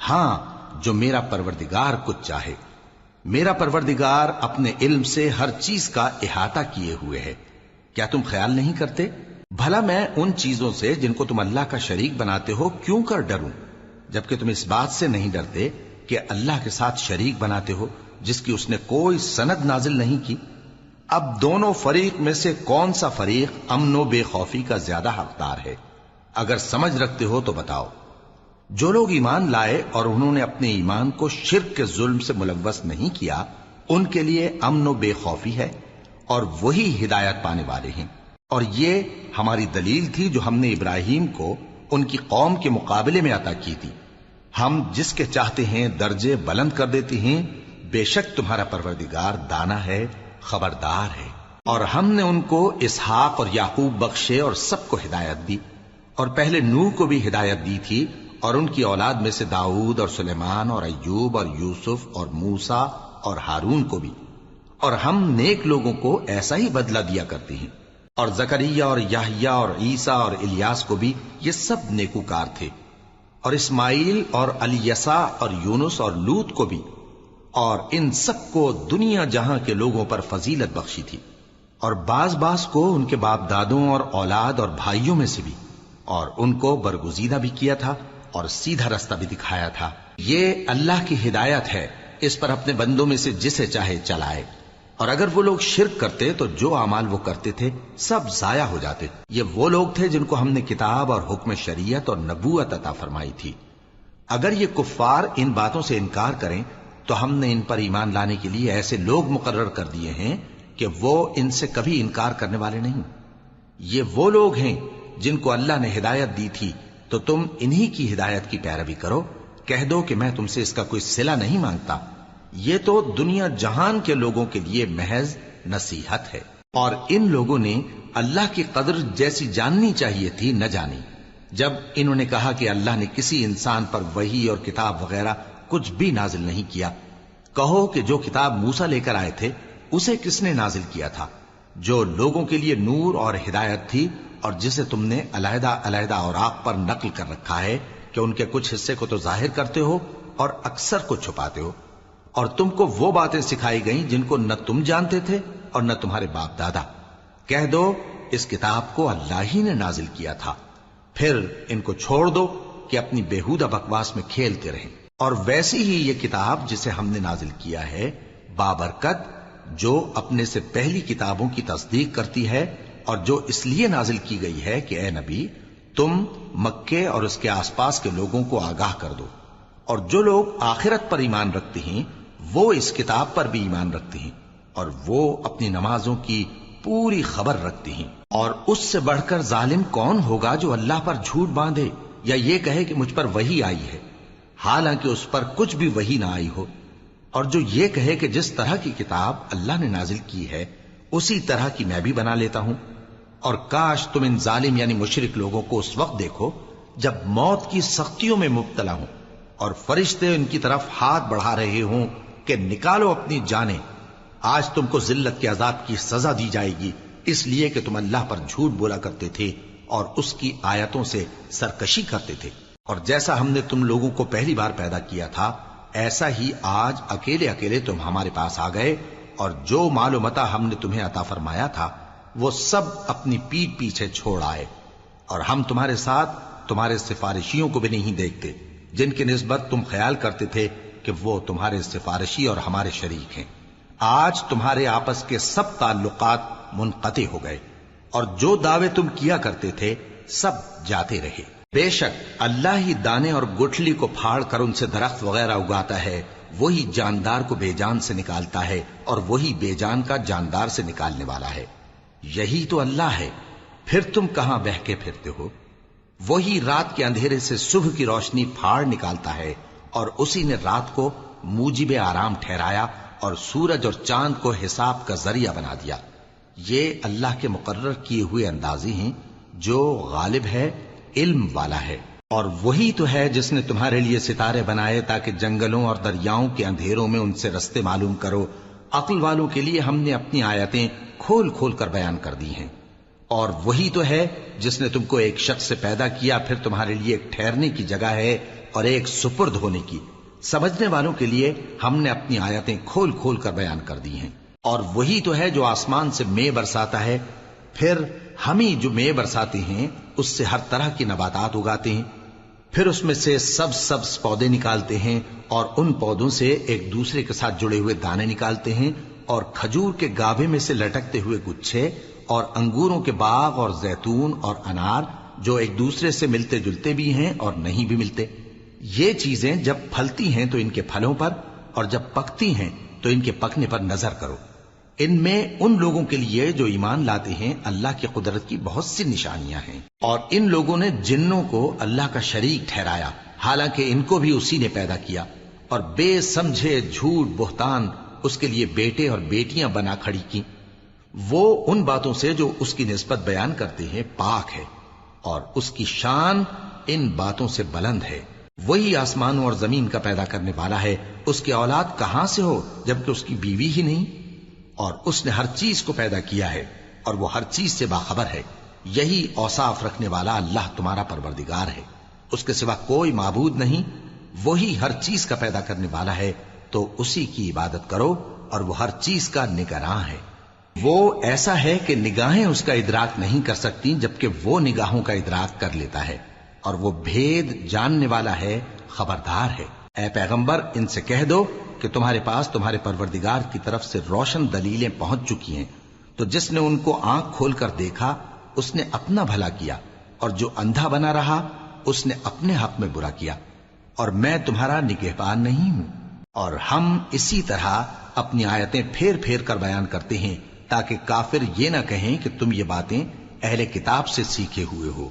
ہاں جو میرا پروردگار کچھ چاہے۔ میرا پروردگار اپنے علم سے ہر چیز کا احاطہ کیے ہوئے ہے۔ کیا تم خیال نہیں کرتے؟ بھلا میں ان چیزوں سے جن کو تم اللہ کا شریک بناتے ہو کیوں کر ڈروں، جبکہ تم اس بات سے نہیں ڈرتے کہ اللہ کے ساتھ شریک بناتے ہو جس کی اس نے کوئی سند نازل نہیں کی۔ اب دونوں فریق میں سے کون سا فریق امن و بے خوفی کا زیادہ حقدار ہے؟ اگر سمجھ رکھتے ہو تو بتاؤ۔ جو لوگ ایمان لائے اور انہوں نے اپنے ایمان کو شرک کے ظلم سے ملوث نہیں کیا ان کے لیے امن و بے خوفی ہے، اور وہی ہدایت پانے والے ہیں۔ اور یہ ہماری دلیل تھی جو ہم نے ابراہیم کو ان کی قوم کے مقابلے میں عطا کی تھی۔ ہم جس کے چاہتے ہیں درجے بلند کر دیتے ہیں، بے شک تمہارا پروردگار دانا ہے، خبردار ہے۔ اور ہم نے ان کو اسحاق اور یعقوب بخشے اور سب کو ہدایت دی، اور پہلے نوح کو بھی ہدایت دی تھی، اور ان کی اولاد میں سے داؤد اور سلیمان اور ایوب اور یوسف اور موسیٰ اور ہارون کو بھی۔ اور ہم نیک لوگوں کو ایسا ہی بدلہ دیا کرتے ہیں۔ اور زکریا اور یحییٰ اور عیسیٰ اور الیاس کو بھی، یہ سب نیکوکار تھے۔ اور اسماعیل اور الیسع اور یونس اور لوط کو بھی، اور ان سب کو دنیا جہاں کے لوگوں پر فضیلت بخشی تھی، اور بعض کو ان کے باپ دادوں اور اولاد اور بھائیوں میں سے بھی، اور ان کو برگزیدہ بھی کیا تھا اور سیدھا رستہ بھی دکھایا تھا۔ یہ اللہ کی ہدایت ہے اس پر اپنے بندوں میں سے جسے چاہے چلائے، اور اگر وہ لوگ شرک کرتے تو جو اعمال وہ کرتے تھے سب ضائع ہو جاتے۔ یہ وہ لوگ تھے جن کو ہم نے کتاب اور حکم شریعت اور نبوت عطا فرمائی تھی۔ اگر یہ کفار ان باتوں سے انکار کریں تو ہم نے ان پر ایمان لانے کے لیے ایسے لوگ مقرر کر دیے ہیں کہ وہ ان سے کبھی انکار کرنے والے نہیں۔ یہ وہ لوگ ہیں جن کو اللہ نے ہدایت دی تھی، تو تم انہی کی ہدایت کی پیروی کرو۔ کہہ دو کہ میں تم سے اس کا کوئی صلہ نہیں مانگتا، یہ تو دنیا جہان کے لوگوں کے لیے محض نصیحت ہے۔ اور ان لوگوں نے اللہ کی قدر جیسی جاننی چاہیے تھی نہ جانی، جب انہوں نے کہا کہ اللہ نے کسی انسان پر وحی اور کتاب وغیرہ کچھ بھی نازل نہیں کیا۔ کہو کہ جو کتاب موسیٰ لے کر آئے تھے اسے کس نے نازل کیا تھا؟ جو لوگوں کے لیے نور اور ہدایت تھی، اور جسے تم نے علیحدہ علیحدہ اوراق پر نقل کر رکھا ہے کہ ان کے کچھ حصے کو تو ظاہر کرتے ہو اور اکثر کو چھپاتے ہو۔ اور تم کو وہ باتیں سکھائی گئیں جن کو نہ تم جانتے تھے اور نہ تمہارے باپ دادا۔ کہہ دو اس کتاب کو اللہ ہی نے نازل کیا تھا، پھر ان کو چھوڑ دو کہ اپنی بیہودہ بکواس میں کھیلتے رہیں۔ اور ویسی ہی یہ کتاب جسے ہم نے نازل کیا ہے بابرکت، جو اپنے سے پہلی کتابوں کی تصدیق کرتی ہے، اور جو اس لیے نازل کی گئی ہے کہ اے نبی تم مکے اور اس کے آس پاس کے لوگوں کو آگاہ کر دو، اور جو لوگ آخرت پر ایمان رکھتے ہیں وہ اس کتاب پر بھی ایمان رکھتے ہیں، اور وہ اپنی نمازوں کی پوری خبر رکھتے ہیں۔ اور اس سے بڑھ کر ظالم کون ہوگا جو اللہ پر جھوٹ باندھے یا یہ کہے کہ مجھ پر وحی آئی ہے، حالانکہ اس پر کچھ بھی وحی نہ آئی ہو، اور جو یہ کہے کہ جس طرح کی کتاب اللہ نے نازل کی ہے اسی طرح کی میں بھی بنا لیتا ہوں۔ اور کاش تم ان ظالم یعنی مشرک لوگوں کو اس وقت دیکھو جب موت کی سختیوں میں مبتلا ہوں اور فرشتے ان کی طرف ہاتھ بڑھا رہے ہوں کہ نکالو اپنی جانیں، آج تم کو ذلت کے عذاب کی سزا دی جائے گی، اس لیے کہ تم اللہ پر جھوٹ بولا کرتے تھے اور اس کی آیتوں سے سرکشی کرتے تھے۔ اور جیسا ہم نے تم لوگوں کو پہلی بار پیدا کیا تھا ایسا ہی آج اکیلے اکیلے تم ہمارے پاس آ گئے، اور جو مال و متاع ہم نے تمہیں عطا فرمایا تھا وہ سب اپنی پیٹھ پیچھے چھوڑ آئے، اور ہم تمہارے ساتھ تمہارے سفارشیوں کو بھی نہیں دیکھتے جن کی نسبت تم خیال کرتے تھے کہ وہ تمہارے سفارشی اور ہمارے شریک ہیں۔ آج تمہارے آپس کے سب تعلقات منقطع ہو گئے، اور جو دعوے تم کیا کرتے تھے سب جاتے رہے۔ بے شک اللہ ہی دانے اور گٹھلی کو پھاڑ کر ان سے درخت وغیرہ اگاتا ہے، وہی جاندار کو بے جان سے نکالتا ہے اور وہی بے جان کا جاندار سے نکالنے والا ہے۔ یہی تو اللہ ہے، پھر تم کہاں بہہ کے پھرتے ہو؟ وہی رات کے اندھیرے سے صبح کی روشنی پھاڑ نکالتا ہے، اور اسی نے رات کو موجب آرام ٹھہرایا اور سورج اور چاند کو حساب کا ذریعہ بنا دیا۔ یہ اللہ کے مقرر کیے ہوئے اندازے ہیں، جو غالب ہے، علم والا ہے۔ اور وہی تو ہے جس نے تمہارے لیے ستارے بنائے تاکہ جنگلوں اور دریاؤں کے اندھیروں میں ان سے رستے معلوم کرو۔ عقل والوں کے لیے ہم نے اپنی آیتیں کھول کھول کر بیان کر دی ہیں۔ اور وہی تو ہے جس نے تم کو ایک شخص سے پیدا کیا، پھر تمہارے لیے ایک ٹھہرنے کی جگہ ہے اور ایک سپرد ہونے کی۔ سمجھنے والوں کے لیے ہم نے اپنی آیتیں کھول کھول کر بیان کر دی ہیں۔ اور وہی تو ہے جو آسمان سے مے برساتا ہے، پھر ہم ہی جو مے برساتے ہیں اس سے ہر طرح کی نباتات اگاتے ہیں، پھر اس میں سے سبز پودے نکالتے ہیں، اور ان پودوں سے ایک دوسرے کے ساتھ جڑے ہوئے دانے نکالتے ہیں، اور کھجور کے گابھے میں سے لٹکتے ہوئے گچھے، اور انگوروں کے باغ اور زیتون اور انار جو ایک دوسرے سے ملتے جلتے بھی ہیں اور نہیں بھی ملتے۔ یہ چیزیں جب پھلتی ہیں تو ان کے پھلوں پر، اور جب پکتی ہیں تو ان کے پکنے پر نظر کرو۔ ان میں ان لوگوں کے لیے جو ایمان لاتے ہیں اللہ کی قدرت کی بہت سی نشانیاں ہیں۔ اور ان لوگوں نے جنوں کو اللہ کا شریک ٹھہرایا، حالانکہ ان کو بھی اسی نے پیدا کیا، اور بے سمجھے جھوٹ بہتان اس کے لیے بیٹے اور بیٹیاں بنا کھڑی کی۔ وہ ان باتوں سے جو اس کی نسبت بیان کرتے ہیں پاک ہے، اور اس کی شان ان باتوں سے بلند ہے۔ وہی آسمانوں اور زمین کا پیدا کرنے والا ہے، اس کی اولاد کہاں سے ہو جبکہ اس کی بیوی ہی نہیں؟ اور اس نے ہر چیز کو پیدا کیا ہے اور وہ ہر چیز سے باخبر ہے۔ یہی اوصاف رکھنے والا اللہ تمہارا پروردگار ہے، اس کے سوا کوئی معبود نہیں۔ وہی ہر چیز کا پیدا کرنے والا ہے، تو اسی کی عبادت کرو، اور وہ ہر چیز کا نگراں ہے۔ وہ ایسا ہے کہ نگاہیں اس کا ادراک نہیں کر سکتی جبکہ وہ نگاہوں کا ادراک کر لیتا ہے، اور وہ بھید جاننے والا ہے، خبردار ہے۔ اے پیغمبر ان سے کہہ دو کہ تمہارے پاس تمہارے پروردگار کی طرف سے روشن دلیلیں پہنچ چکی ہیں، تو جس نے ان کو آنکھ کھول کر دیکھا اس نے اپنا بھلا کیا، اور جو اندھا بنا رہا اس نے اپنے حق میں برا کیا، اور میں تمہارا نگہبان نہیں ہوں۔ اور ہم اسی طرح اپنی آیتیں پھیر پھیر کر بیان کرتے ہیں تاکہ کافر یہ نہ کہیں کہ تم یہ باتیں اہل کتاب سے سیکھے ہوئے ہو،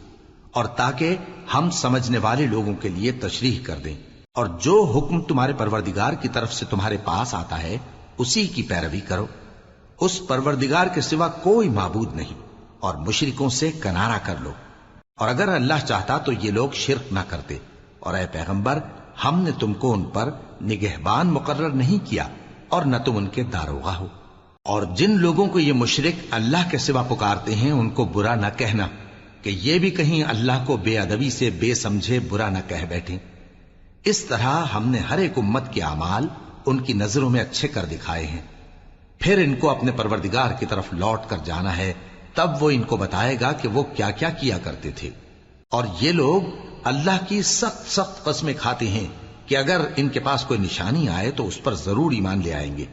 اور تاکہ ہم سمجھنے والے لوگوں کے لیے تشریح کر دیں۔ اور جو حکم تمہارے پروردگار کی طرف سے تمہارے پاس آتا ہے اسی کی پیروی کرو، اس پروردگار کے سوا کوئی معبود نہیں، اور مشرکوں سے کنارہ کر لو۔ اور اگر اللہ چاہتا تو یہ لوگ شرک نہ کرتے، اور اے پیغمبر ہم نے تم کو ان پر نگہبان مقرر نہیں کیا اور نہ تم ان کے داروغہ ہو۔ اور جن لوگوں کو یہ مشرک اللہ کے سوا پکارتے ہیں ان کو برا نہ کہنا کہ یہ بھی کہیں اللہ کو بے ادبی سے بے سمجھے برا نہ کہہ بیٹھیں۔ اس طرح ہم نے ہر ایک امت کے اعمال ان کی نظروں میں اچھے کر دکھائے ہیں، پھر ان کو اپنے پروردگار کی طرف لوٹ کر جانا ہے، تب وہ ان کو بتائے گا کہ وہ کیا کیا کیا کرتے تھے۔ اور یہ لوگ اللہ کی سخت سخت قسمیں کھاتے ہیں کہ اگر ان کے پاس کوئی نشانی آئے تو اس پر ضرور ایمان لے آئیں گے۔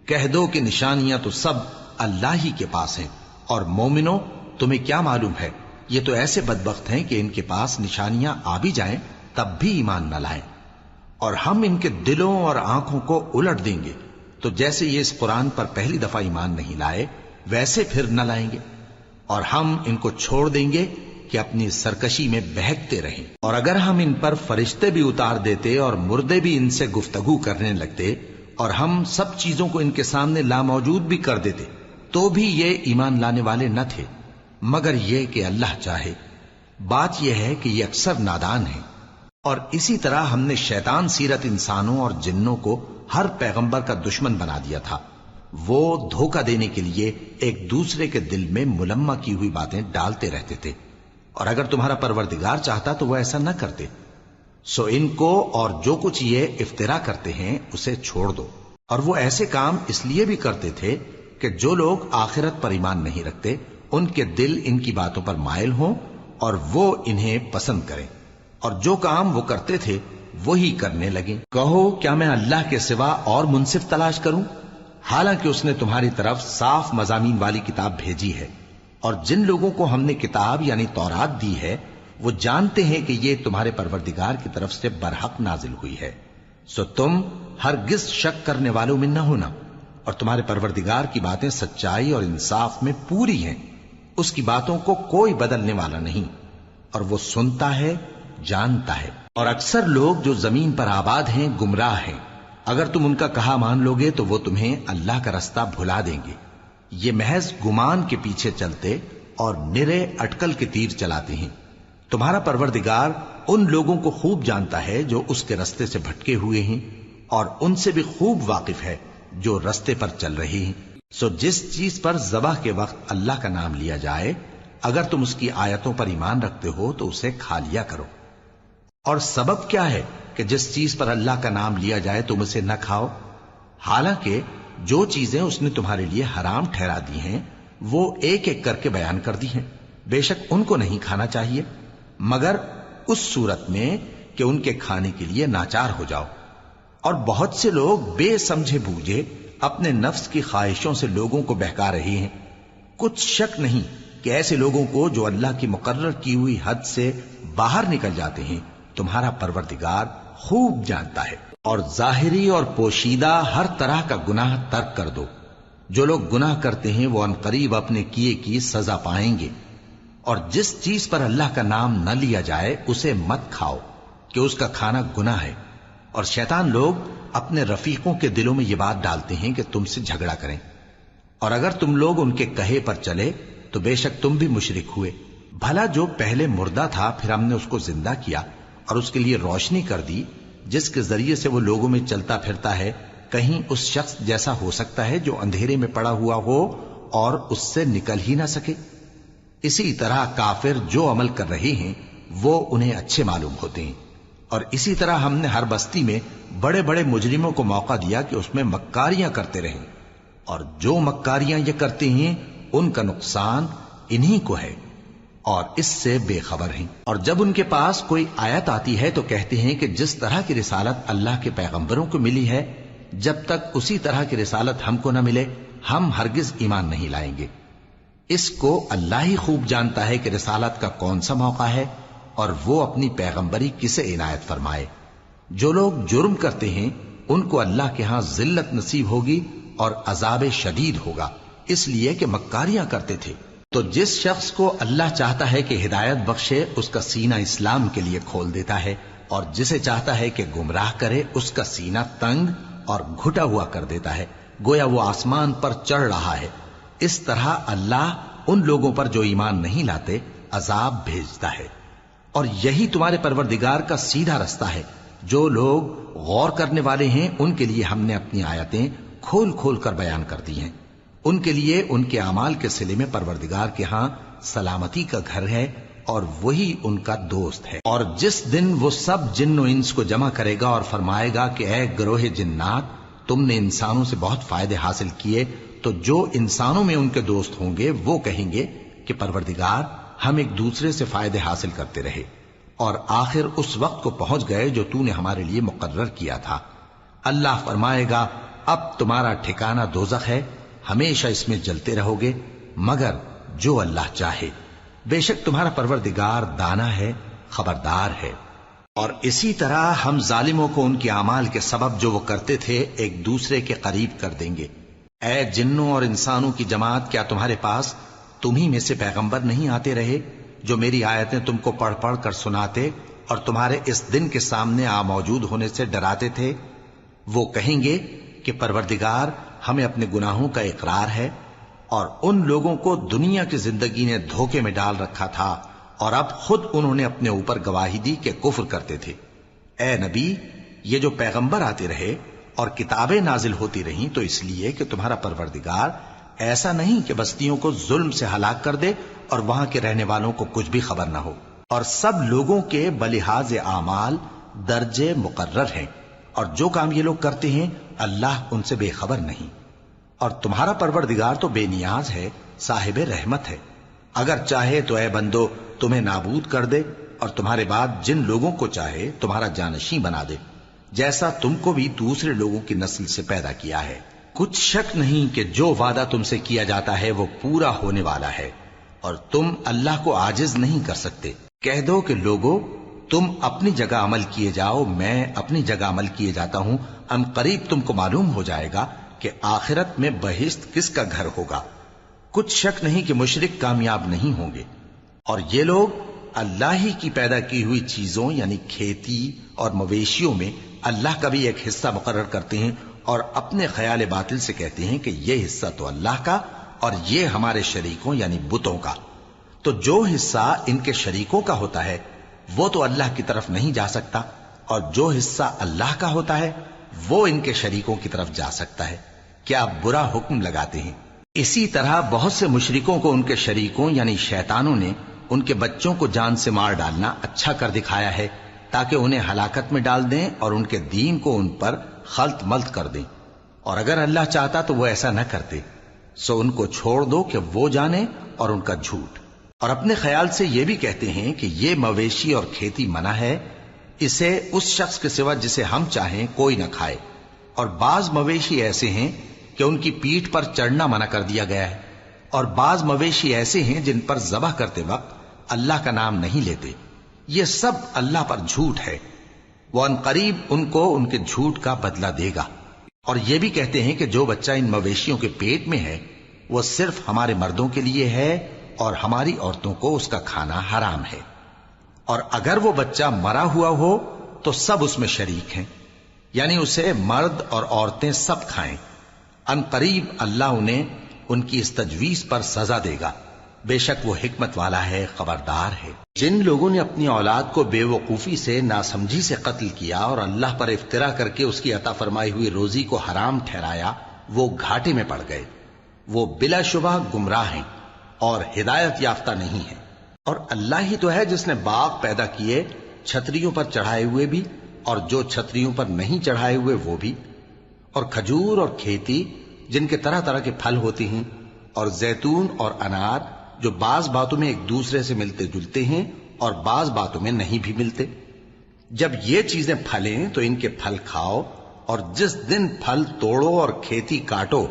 کہہ دو کہ نشانیاں تو سب اللہ ہی کے پاس ہیں، اور مومنوں تمہیں کیا معلوم ہے، یہ تو ایسے بدبخت ہیں کہ ان کے پاس نشانیاں آ بھی جائیں تب بھی ایمان نہ لائیں۔ اور ہم ان کے دلوں اور آنکھوں کو الٹ دیں گے، تو جیسے یہ اس قرآن پر پہلی دفعہ ایمان نہیں لائے ویسے پھر نہ لائیں گے، اور ہم ان کو چھوڑ دیں گے کہ اپنی سرکشی میں بہکتے رہیں۔ اور اگر ہم ان پر فرشتے بھی اتار دیتے اور مردے بھی ان سے گفتگو کرنے لگتے اور ہم سب چیزوں کو ان کے سامنے لاموجود بھی کر دیتے تو بھی یہ ایمان لانے والے نہ تھے، مگر یہ کہ اللہ چاہے۔ بات یہ ہے کہ یہ اکثر نادان ہیں۔ اور اسی طرح ہم نے شیطان سیرت انسانوں اور جنوں کو ہر پیغمبر کا دشمن بنا دیا تھا، وہ دھوکہ دینے کے لیے ایک دوسرے کے دل میں ملمہ کی ہوئی باتیں ڈالتے رہتے تھے، اور اگر تمہارا پروردگار چاہتا تو وہ ایسا نہ کرتے۔ سو ان کو اور جو کچھ یہ افطرا کرتے ہیں اسے چھوڑ دو۔ اور وہ ایسے کام اس لیے بھی کرتے تھے کہ جو لوگ آخرت پر ایمان نہیں رکھتے ان کے دل ان کی باتوں پر مائل ہوں اور وہ انہیں پسند کریں، اور جو کام وہ کرتے تھے وہی کرنے لگیں۔ کہو کیا میں اللہ کے سوا اور منصف تلاش کروں، حالانکہ اس نے تمہاری طرف صاف مضامین والی کتاب بھیجی ہے، اور جن لوگوں کو ہم نے کتاب یعنی تورات دی ہے وہ جانتے ہیں کہ یہ تمہارے پروردگار کی طرف سے برحق نازل ہوئی ہے، سو تم ہرگز شک کرنے والوں میں نہ ہونا، اور تمہارے پروردگار کی باتیں سچائی اور انصاف میں پوری ہیں، اس کی باتوں کو کوئی بدلنے والا نہیں، اور وہ سنتا ہے جانتا ہے۔ اور اکثر لوگ جو زمین پر آباد ہیں گمراہ ہیں، اگر تم ان کا کہا مان لوگے تو وہ تمہیں اللہ کا رستہ بھلا دیں گے۔ یہ محض گمان کے پیچھے چلتے اور نرے اٹکل کے تیر چلاتے ہیں۔ تمہارا پروردگار ان لوگوں کو خوب جانتا ہے جو اس کے رستے سے بھٹکے ہوئے ہیں، اور ان سے بھی خوب واقف ہے جو رستے پر چل رہے ہیں۔ سو جس چیز پر ذبح کے وقت اللہ کا نام لیا جائے اگر تم اس کی آیتوں پر ایمان رکھتے ہو تو اسے کھا لیا کرو۔ اور سبب کیا ہے کہ جس چیز پر اللہ کا نام لیا جائے تم اسے نہ کھاؤ، حالانکہ جو چیزیں اس نے تمہارے لیے حرام ٹھہرا دی ہیں وہ ایک ایک کر کے بیان کر دی ہیں، بے شک ان کو نہیں کھانا چاہیے مگر اس صورت میں کہ ان کے کھانے کے لیے ناچار ہو جاؤ۔ اور بہت سے لوگ بے سمجھے بوجھے اپنے نفس کی خواہشوں سے لوگوں کو بہکا رہے ہیں۔ کچھ شک نہیں کہ ایسے لوگوں کو جو اللہ کی مقرر کی ہوئی حد سے باہر نکل جاتے ہیں تمہارا پروردگار خوب جانتا ہے۔ اور ظاہری اور پوشیدہ ہر طرح کا گناہ ترک کر دو، جو لوگ گناہ کرتے ہیں وہ عنقریب اپنے کیے کی سزا پائیں گے۔ اور جس چیز پر اللہ کا نام نہ لیا جائے اسے مت کھاؤ کہ اس کا کھانا گناہ ہے، اور شیطان لوگ اپنے رفیقوں کے دلوں میں یہ بات ڈالتے ہیں کہ تم سے جھگڑا کریں، اور اگر تم لوگ ان کے کہے پر چلے تو بے شک تم بھی مشرک ہوئے۔ بھلا جو پہلے مردہ تھا پھر ہم نے اس کو زندہ کیا اور اس کے لیے روشنی کر دی جس کے ذریعے سے وہ لوگوں میں چلتا پھرتا ہے، کہیں اس شخص جیسا ہو سکتا ہے جو اندھیرے میں پڑا ہوا ہو اور اس سے نکل ہی نہ سکے؟ اسی طرح کافر جو عمل کر رہے ہیں وہ انہیں اچھے معلوم ہوتے ہیں۔ اور اسی طرح ہم نے ہر بستی میں بڑے بڑے مجرموں کو موقع دیا کہ اس میں مکاریاں کرتے رہیں، اور جو مکاریاں یہ کرتے ہیں ان کا نقصان انہی کو ہے اور اس سے بے خبر ہیں۔ اور جب ان کے پاس کوئی آیت آتی ہے تو کہتے ہیں کہ جس طرح کی رسالت اللہ کے پیغمبروں کو ملی ہے جب تک اسی طرح کی رسالت ہم کو نہ ملے ہم ہرگز ایمان نہیں لائیں گے۔ اس کو اللہ ہی خوب جانتا ہے کہ رسالت کا کون سا موقع ہے اور وہ اپنی پیغمبری کسے عنایت فرمائے۔ جو لوگ جرم کرتے ہیں ان کو اللہ کے ہاں ذلت نصیب ہوگی اور عذاب شدید ہوگا، اس لیے کہ مکاریاں کرتے تھے۔ تو جس شخص کو اللہ چاہتا ہے کہ ہدایت بخشے اس کا سینہ اسلام کے لیے کھول دیتا ہے، اور جسے چاہتا ہے کہ گمراہ کرے اس کا سینہ تنگ اور گھٹا ہوا کر دیتا ہے، گویا وہ آسمان پر چڑھ رہا ہے۔ اس طرح اللہ ان لوگوں پر جو ایمان نہیں لاتے عذاب بھیجتا ہے۔ اور یہی تمہارے پروردگار کا سیدھا رستہ ہے۔ جو لوگ غور کرنے والے ہیں ان کے لیے ہم نے اپنی آیتیں کھول کھول کر بیان کر دی ہیں۔ ان کے لیے ان کے اعمال کے صلے میں پروردگار کے ہاں سلامتی کا گھر ہے اور وہی ان کا دوست ہے۔ اور جس دن وہ سب جن و انس کو جمع کرے گا اور فرمائے گا کہ اے گروہ جنات، تم نے انسانوں سے بہت فائدے حاصل کیے، تو جو انسانوں میں ان کے دوست ہوں گے وہ کہیں گے کہ پروردگار ہم ایک دوسرے سے فائدے حاصل کرتے رہے اور آخر اس وقت کو پہنچ گئے جو تو نے ہمارے لیے مقرر کیا تھا۔ اللہ فرمائے گا اب تمہارا ٹھکانہ دوزخ ہے، ہمیشہ اس میں جلتے رہو گے مگر جو اللہ چاہے، بے شک تمہارا پروردگار دانا ہے، خبردار ہے۔ اور اسی طرح ہم ظالموں کو ان کے اعمال کے سبب جو وہ کرتے تھے ایک دوسرے کے قریب کر دیں گے۔ اے جنوں اور انسانوں کی جماعت، کیا تمہارے پاس تمہیں میں سے پیغمبر نہیں آتے رہے جو میری آیتیں تم کو پڑھ پڑھ کر سناتے اور تمہارے اس دن کے سامنے موجود ہونے سے ڈراتے تھے؟ وہ کہیں گے کہ پروردگار ہمیں اپنے گناہوں کا اقرار ہے، اور ان لوگوں کو دنیا کی زندگی نے دھوکے میں ڈال رکھا تھا اور اب خود انہوں نے اپنے اوپر گواہی دی کہ کفر کرتے تھے۔ اے نبی، یہ جو پیغمبر آتے رہے اور کتابیں نازل ہوتی رہیں تو اس لیے کہ تمہارا پروردگار ایسا نہیں کہ بستیوں کو ظلم سے ہلاک کر دے اور وہاں کے رہنے والوں کو کچھ بھی خبر نہ ہو، اور سب لوگوں کے بلحاظ اعمال درجے مقرر ہیں، اور جو کام یہ لوگ کرتے ہیں اللہ ان سے بے خبر نہیں۔ اور تمہارا پروردگار تو بے نیاز ہے، صاحب رحمت ہے، اگر چاہے تو اے بندو تمہیں نابود کر دے اور تمہارے بعد جن لوگوں کو چاہے تمہارا جانشیں بنا دے، جیسا تم کو بھی دوسرے لوگوں کی نسل سے پیدا کیا ہے۔ کچھ شک نہیں کہ جو وعدہ تم سے کیا جاتا ہے وہ پورا ہونے والا ہے، اور تم اللہ کو عاجز نہیں کر سکتے۔ کہہ دو کہ لوگو تم اپنی جگہ عمل کیے جاؤ، میں اپنی جگہ عمل کیے جاتا ہوں، ان قریب تم کو معلوم ہو جائے گا کہ آخرت میں بہشت کس کا گھر ہوگا۔ کچھ شک نہیں کہ مشرک کامیاب نہیں ہوں گے۔ اور یہ لوگ اللہ ہی کی پیدا کی ہوئی چیزوں یعنی کھیتی اور مویشیوں میں اللہ کا بھی ایک حصہ مقرر کرتے ہیں اور اپنے خیال باطل سے کہتے ہیں کہ یہ حصہ تو اللہ کا اور یہ ہمارے شریکوں یعنی بتوں کا۔ تو جو حصہ ان کے شریکوں کا ہوتا ہے وہ تو اللہ کی طرف نہیں جا سکتا، اور جو حصہ اللہ کا ہوتا ہے وہ ان کے شریکوں کی طرف جا سکتا ہے۔ کیا برا حکم لگاتے ہیں؟ اسی طرح بہت سے مشرکوں کو ان کے شریکوں یعنی شیطانوں نے ان کے بچوں کو جان سے مار ڈالنا اچھا کر دکھایا ہے تاکہ انہیں ہلاکت میں ڈال دیں اور ان کے دین کو ان پر خلط ملط کر دیں، اور اگر اللہ چاہتا تو وہ ایسا نہ کرتے۔ سو ان کو چھوڑ دو کہ وہ جانے اور ان کا جھوٹ۔ اور اپنے خیال سے یہ بھی کہتے ہیں کہ یہ مویشی اور کھیتی منع ہے، اسے اس شخص کے سوا جسے ہم چاہیں کوئی نہ کھائے، اور بعض مویشی ایسے ہیں کہ ان کی پیٹھ پر چڑھنا منع کر دیا گیا ہے، اور بعض مویشی ایسے ہیں جن پر ذبح کرتے وقت اللہ کا نام نہیں لیتے۔ یہ سب اللہ پر جھوٹ ہے، وہ ان قریب ان کو ان کے جھوٹ کا بدلہ دے گا۔ اور یہ بھی کہتے ہیں کہ جو بچہ ان مویشیوں کے پیٹ میں ہے وہ صرف ہمارے مردوں کے لیے ہے اور ہماری عورتوں کو اس کا کھانا حرام ہے، اور اگر وہ بچہ مرا ہوا ہو تو سب اس میں شریک ہیں، یعنی اسے مرد اور عورتیں سب کھائیں۔ ان قریب اللہ انہیں ان کی اس تجویز پر سزا دے گا، بے شک وہ حکمت والا ہے، خبردار ہے۔ جن لوگوں نے اپنی اولاد کو بے وقوفی سے، ناسمجھی سے قتل کیا اور اللہ پر افترا کر کے اس کی عطا فرمائی ہوئی روزی کو حرام ٹھہرایا، وہ گھاٹے میں پڑ گئے، وہ بلا شبہ گمراہ ہیں اور ہدایت یافتہ نہیں ہیں۔ اور اللہ ہی تو ہے جس نے باغ پیدا کیے، چھتریوں پر چڑھائے ہوئے بھی اور جو چھتریوں پر نہیں چڑھائے ہوئے وہ بھی، اور کھجور اور کھیتی جن کے طرح طرح کے پھل ہوتے ہیں، اور زیتون اور انار جو بعض باتوں میں ایک دوسرے سے ملتے جلتے ہیں اور بعض باتوں میں نہیں بھی ملتے۔ جب یہ چیزیں پھلیں تو ان کے پھل کھاؤ اور جس دن پھل توڑو اور کھیتی کاٹو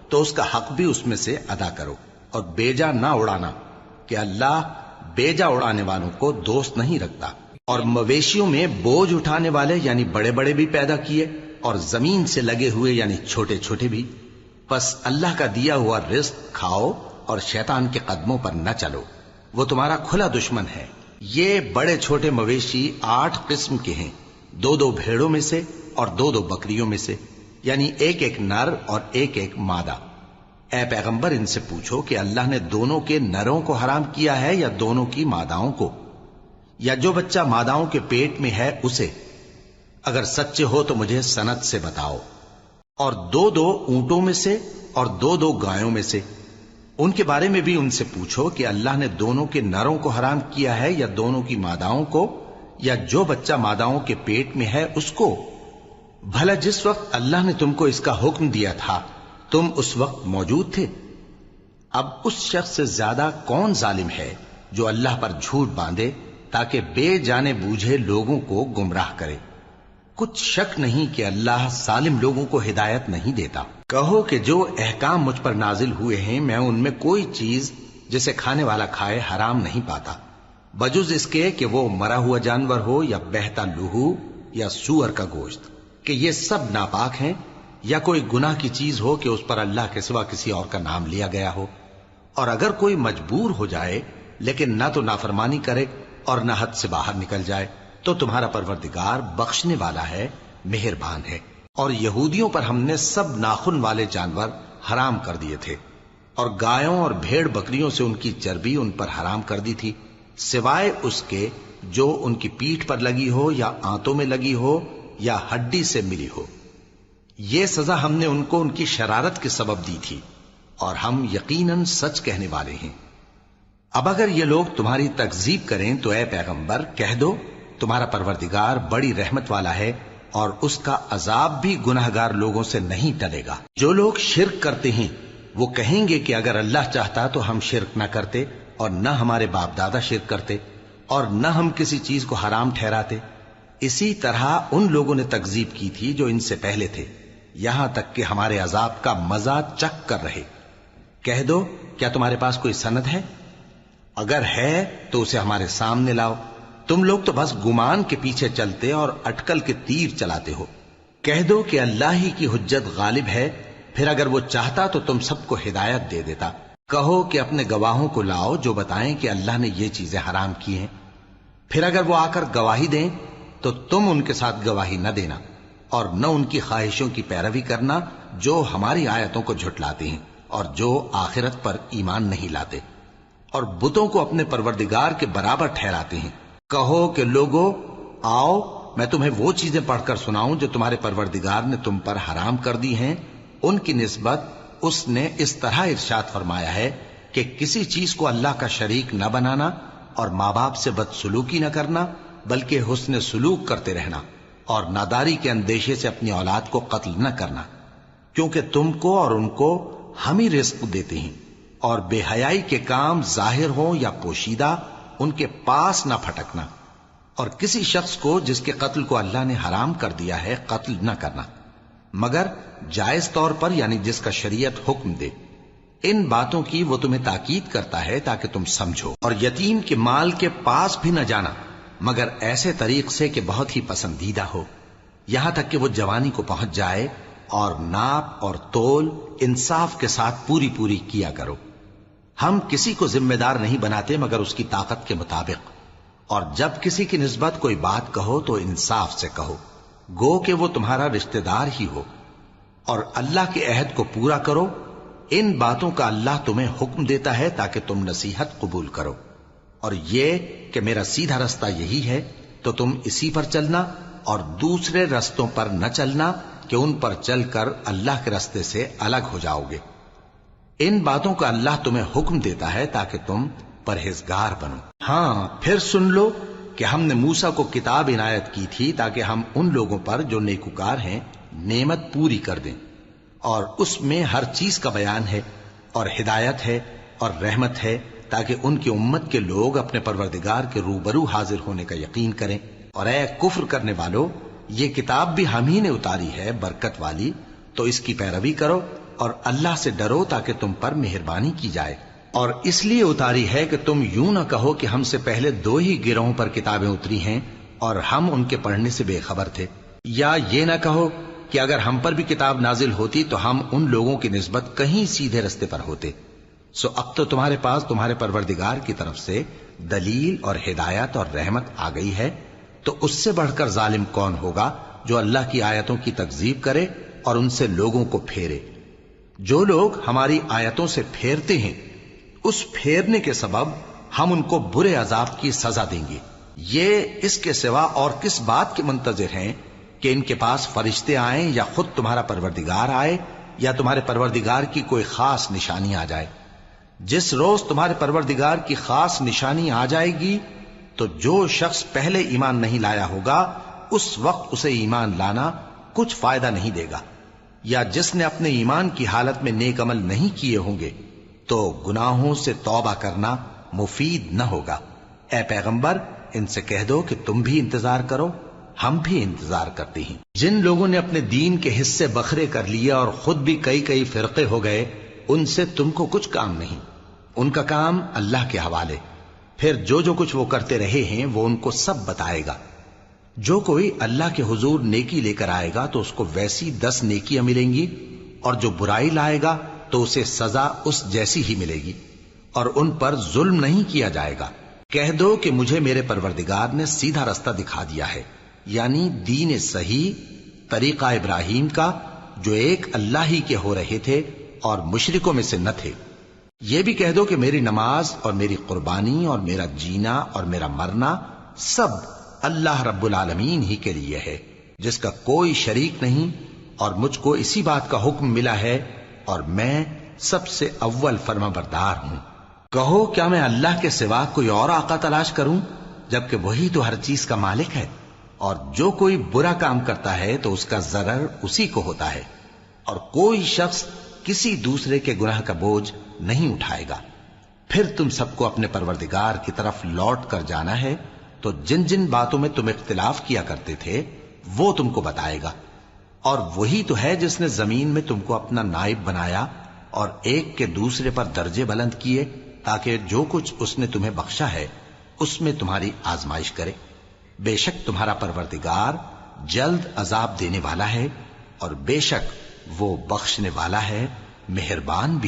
تو اس کا حق بھی اس میں سے ادا کرو، اور بیجا نہ اڑانا کہ اللہ بیجا اڑانے والوں کو دوست نہیں رکھتا۔ اور مویشیوں میں بوجھ اٹھانے والے یعنی بڑے بڑے بھی پیدا کیے، اور زمین سے لگے ہوئے یعنی چھوٹے چھوٹے بھی۔ پس اللہ کا دیا ہوا رزق کھاؤ اور شیطان کے قدموں پر نہ چلو، وہ تمہارا کھلا دشمن ہے۔ یہ بڑے چھوٹے مویشی 8 قسم کے ہیں، 2 بھیڑوں میں سے اور 2 بکریوں میں سے، یعنی ایک نر اور ایک مادہ۔ اے پیغمبر ان سے پوچھو کہ اللہ نے دونوں کے نروں کو حرام کیا ہے یا دونوں کی ماداؤں کو، یا جو بچہ ماداؤں کے پیٹ میں ہے اسے؟ اگر سچے ہو تو مجھے سند سے بتاؤ۔ اور 2 اونٹوں میں سے اور 2 گایوں میں سے، ان کے بارے میں بھی ان سے پوچھو کہ اللہ نے دونوں کے نروں کو حرام کیا ہے یا دونوں کی ماداؤں کو، یا جو بچہ ماداؤں کے پیٹ میں ہے اس کو؟ بھلا جس وقت اللہ نے تم کو اس کا حکم دیا تھا تم اس وقت موجود تھے؟ اب اس شخص سے زیادہ کون ظالم ہے جو اللہ پر جھوٹ باندھے تاکہ بے جانے بوجھے لوگوں کو گمراہ کرے؟ کچھ شک نہیں کہ اللہ ظالم لوگوں کو ہدایت نہیں دیتا۔ کہو کہ جو احکام مجھ پر نازل ہوئے ہیں میں ان میں کوئی چیز جسے کھانے والا کھائے حرام نہیں پاتا، بجز اس کے کہ وہ مرا ہوا جانور ہو یا بہتا لہو یا سور کا گوشت، کہ یہ سب ناپاک ہیں، یا کوئی گناہ کی چیز ہو کہ اس پر اللہ کے سوا کسی اور کا نام لیا گیا ہو۔ اور اگر کوئی مجبور ہو جائے لیکن نہ تو نافرمانی کرے اور نہ حد سے باہر نکل جائے تو تمہارا پروردگار بخشنے والا ہے، مہربان ہے۔ اور یہودیوں پر ہم نے سب ناخن والے جانور حرام کر دیے تھے، اور گایوں اور بھیڑ بکریوں سے ان کی چربی ان پر حرام کر دی تھی، سوائے اس کے جو ان کی پیٹھ پر لگی ہو یا آنتوں میں لگی ہو یا ہڈی سے ملی ہو۔ یہ سزا ہم نے ان کو ان کی شرارت کے سبب دی تھی، اور ہم یقیناً سچ کہنے والے ہیں۔ اب اگر یہ لوگ تمہاری تکذیب کریں تو اے پیغمبر کہہ دو تمہارا پروردگار بڑی رحمت والا ہے، اور اس کا عذاب بھی گناہگار لوگوں سے نہیں ٹلے گا۔ جو لوگ شرک کرتے ہیں وہ کہیں گے کہ اگر اللہ چاہتا تو ہم شرک نہ کرتے، اور نہ ہمارے باپ دادا شرک کرتے، اور نہ ہم کسی چیز کو حرام ٹھہراتے۔ اسی طرح ان لوگوں نے تکذیب کی تھی جو ان سے پہلے تھے، یہاں تک کہ ہمارے عذاب کا مزہ چکھ کر رہے۔ کہہ دو کیا تمہارے پاس کوئی سند ہے؟ اگر ہے تو اسے ہمارے سامنے لاؤ۔ تم لوگ تو بس گمان کے پیچھے چلتے اور اٹکل کے تیر چلاتے ہو۔ کہہ دو کہ اللہ ہی کی حجت غالب ہے، پھر اگر وہ چاہتا تو تم سب کو ہدایت دے دیتا۔ کہو کہ اپنے گواہوں کو لاؤ جو بتائیں کہ اللہ نے یہ چیزیں حرام کی ہیں، پھر اگر وہ آ کر گواہی دیں تو تم ان کے ساتھ گواہی نہ دینا، اور نہ ان کی خواہشوں کی پیروی کرنا جو ہماری آیتوں کو جھٹلاتے ہیں اور جو آخرت پر ایمان نہیں لاتے، اور بتوں کو اپنے پروردگار کے برابر ٹھہراتے ہیں۔ کہو کہ لوگو آؤ میں تمہیں وہ چیزیں پڑھ کر سناؤں جو تمہارے پروردگار نے تم پر حرام کر دی ہیں۔ ان کی نسبت اس نے اس طرح ارشاد فرمایا ہے کہ کسی چیز کو اللہ کا شریک نہ بنانا، اور ماں باپ سے بدسلوکی نہ کرنا بلکہ حسن سلوک کرتے رہنا، اور ناداری کے اندیشے سے اپنی اولاد کو قتل نہ کرنا، کیونکہ تم کو اور ان کو ہم ہی رزق دیتے ہیں۔ اور بے حیائی کے کام ظاہر ہوں یا پوشیدہ ان کے پاس نہ پھٹکنا، اور کسی شخص کو جس کے قتل کو اللہ نے حرام کر دیا ہے قتل نہ کرنا، مگر جائز طور پر یعنی جس کا شریعت حکم دے۔ ان باتوں کی وہ تمہیں تاکید کرتا ہے تاکہ تم سمجھو۔ اور یتیم کے مال کے پاس بھی نہ جانا مگر ایسے طریق سے کہ بہت ہی پسندیدہ ہو، یہاں تک کہ وہ جوانی کو پہنچ جائے، اور ناپ اور تول انصاف کے ساتھ پوری پوری کیا کرو۔ ہم کسی کو ذمہ دار نہیں بناتے مگر اس کی طاقت کے مطابق، اور جب کسی کی نسبت کوئی بات کہو تو انصاف سے کہو، گو کہ وہ تمہارا رشتہ دار ہی ہو، اور اللہ کے عہد کو پورا کرو۔ ان باتوں کا اللہ تمہیں حکم دیتا ہے تاکہ تم نصیحت قبول کرو، اور یہ کہ میرا سیدھا رستہ یہی ہے تو تم اسی پر چلنا، اور دوسرے رستوں پر نہ چلنا کہ ان پر چل کر اللہ کے رستے سے الگ ہو جاؤ گے۔ ان باتوں کا اللہ تمہیں حکم دیتا ہے تاکہ تم پرہیزگار بنو۔ ہاں پھر سن لو کہ ہم نے موسیٰ کو کتاب عنایت کی تھی تاکہ ہم ان لوگوں پر جو نیکوکار ہیں نعمت پوری کر دیں، اور اس میں ہر چیز کا بیان ہے اور ہدایت ہے اور رحمت ہے، تاکہ ان کی امت کے لوگ اپنے پروردگار کے روبرو حاضر ہونے کا یقین کریں۔ اور اے کفر کرنے والو، یہ کتاب بھی ہم ہی نے اتاری ہے برکت والی، تو اس کی پیروی کرو اور اللہ سے ڈرو تاکہ تم پر مہربانی کی جائے۔ اور اس لیے اتاری ہے کہ تم یوں نہ کہو کہ ہم سے پہلے 2 ہی گروہوں پر کتابیں اتری ہیں اور ہم ان کے پڑھنے سے بے خبر تھے، یا یہ نہ کہو کہ اگر ہم پر بھی کتاب نازل ہوتی تو ہم ان لوگوں کی نسبت کہیں سیدھے رستے پر ہوتے۔ سو اب تو تمہارے پاس تمہارے پروردگار کی طرف سے دلیل اور ہدایت اور رحمت آ گئی ہے، تو اس سے بڑھ کر ظالم کون ہوگا جو اللہ کی آیتوں کی تکذیب کرے اور ان سے لوگوں کو پھیرے۔ جو لوگ ہماری آیتوں سے پھیرتے ہیں، اس پھیرنے کے سبب ہم ان کو برے عذاب کی سزا دیں گے۔ یہ اس کے سوا اور کس بات کے منتظر ہیں کہ ان کے پاس فرشتے آئیں یا خود تمہارا پروردگار آئے یا تمہارے پروردگار کی کوئی خاص نشانی آ جائے۔ جس روز تمہارے پروردگار کی خاص نشانی آ جائے گی تو جو شخص پہلے ایمان نہیں لایا ہوگا اس وقت اسے ایمان لانا کچھ فائدہ نہیں دے گا، یا جس نے اپنے ایمان کی حالت میں نیک عمل نہیں کیے ہوں گے تو گناہوں سے توبہ کرنا مفید نہ ہوگا۔ اے پیغمبر، ان سے کہہ دو کہ تم بھی انتظار کرو، ہم بھی انتظار کرتے ہیں۔ جن لوگوں نے اپنے دین کے حصے بکھرے کر لیے اور خود بھی کئی فرقے ہو گئے، ان سے تم کو کچھ کام نہیں، ان کا کام اللہ کے حوالے۔ پھر جو کچھ وہ کرتے رہے ہیں وہ ان کو سب بتائے گا۔ جو کوئی اللہ کے حضور نیکی لے کر آئے گا تو اس کو ویسی 10 نیکیاں ملیں گی، اور جو برائی لائے گا تو اسے سزا اس جیسی ہی ملے گی، اور ان پر ظلم نہیں کیا جائے گا۔ کہہ دو کہ مجھے میرے پروردگار نے سیدھا رستہ دکھا دیا ہے، یعنی دین صحیح، طریقہ ابراہیم کا، جو ایک اللہ ہی کے ہو رہے تھے اور مشرکوں میں سے نہ تھے۔ یہ بھی کہہ دو کہ میری نماز اور میری قربانی اور میرا جینا اور میرا مرنا سب اللہ رب العالمین ہی کے لیے ہے، جس کا کوئی شریک نہیں، اور مجھ کو اسی بات کا حکم ملا ہے اور میں سب سے اول فرما بردار ہوں۔ کہو کیا میں اللہ کے سوا کوئی اور آقا تلاش کروں جبکہ وہی تو ہر چیز کا مالک ہے؟ اور جو کوئی برا کام کرتا ہے تو اس کا ضرر اسی کو ہوتا ہے، اور کوئی شخص کسی دوسرے کے گناہ کا بوجھ نہیں اٹھائے گا۔ پھر تم سب کو اپنے پروردگار کی طرف لوٹ کر جانا ہے، تو جن جن باتوں میں تم اختلاف کیا کرتے تھے وہ تم کو بتائے گا۔ اور وہی تو ہے جس نے زمین میں تم کو اپنا نائب بنایا اور ایک کے دوسرے پر درجے بلند کیے، تاکہ جو کچھ اس نے تمہیں بخشا ہے اس میں تمہاری آزمائش کرے۔ بے شک تمہارا پروردگار جلد عذاب دینے والا ہے، اور بے شک وہ بخشنے والا ہے، مہربان بھی۔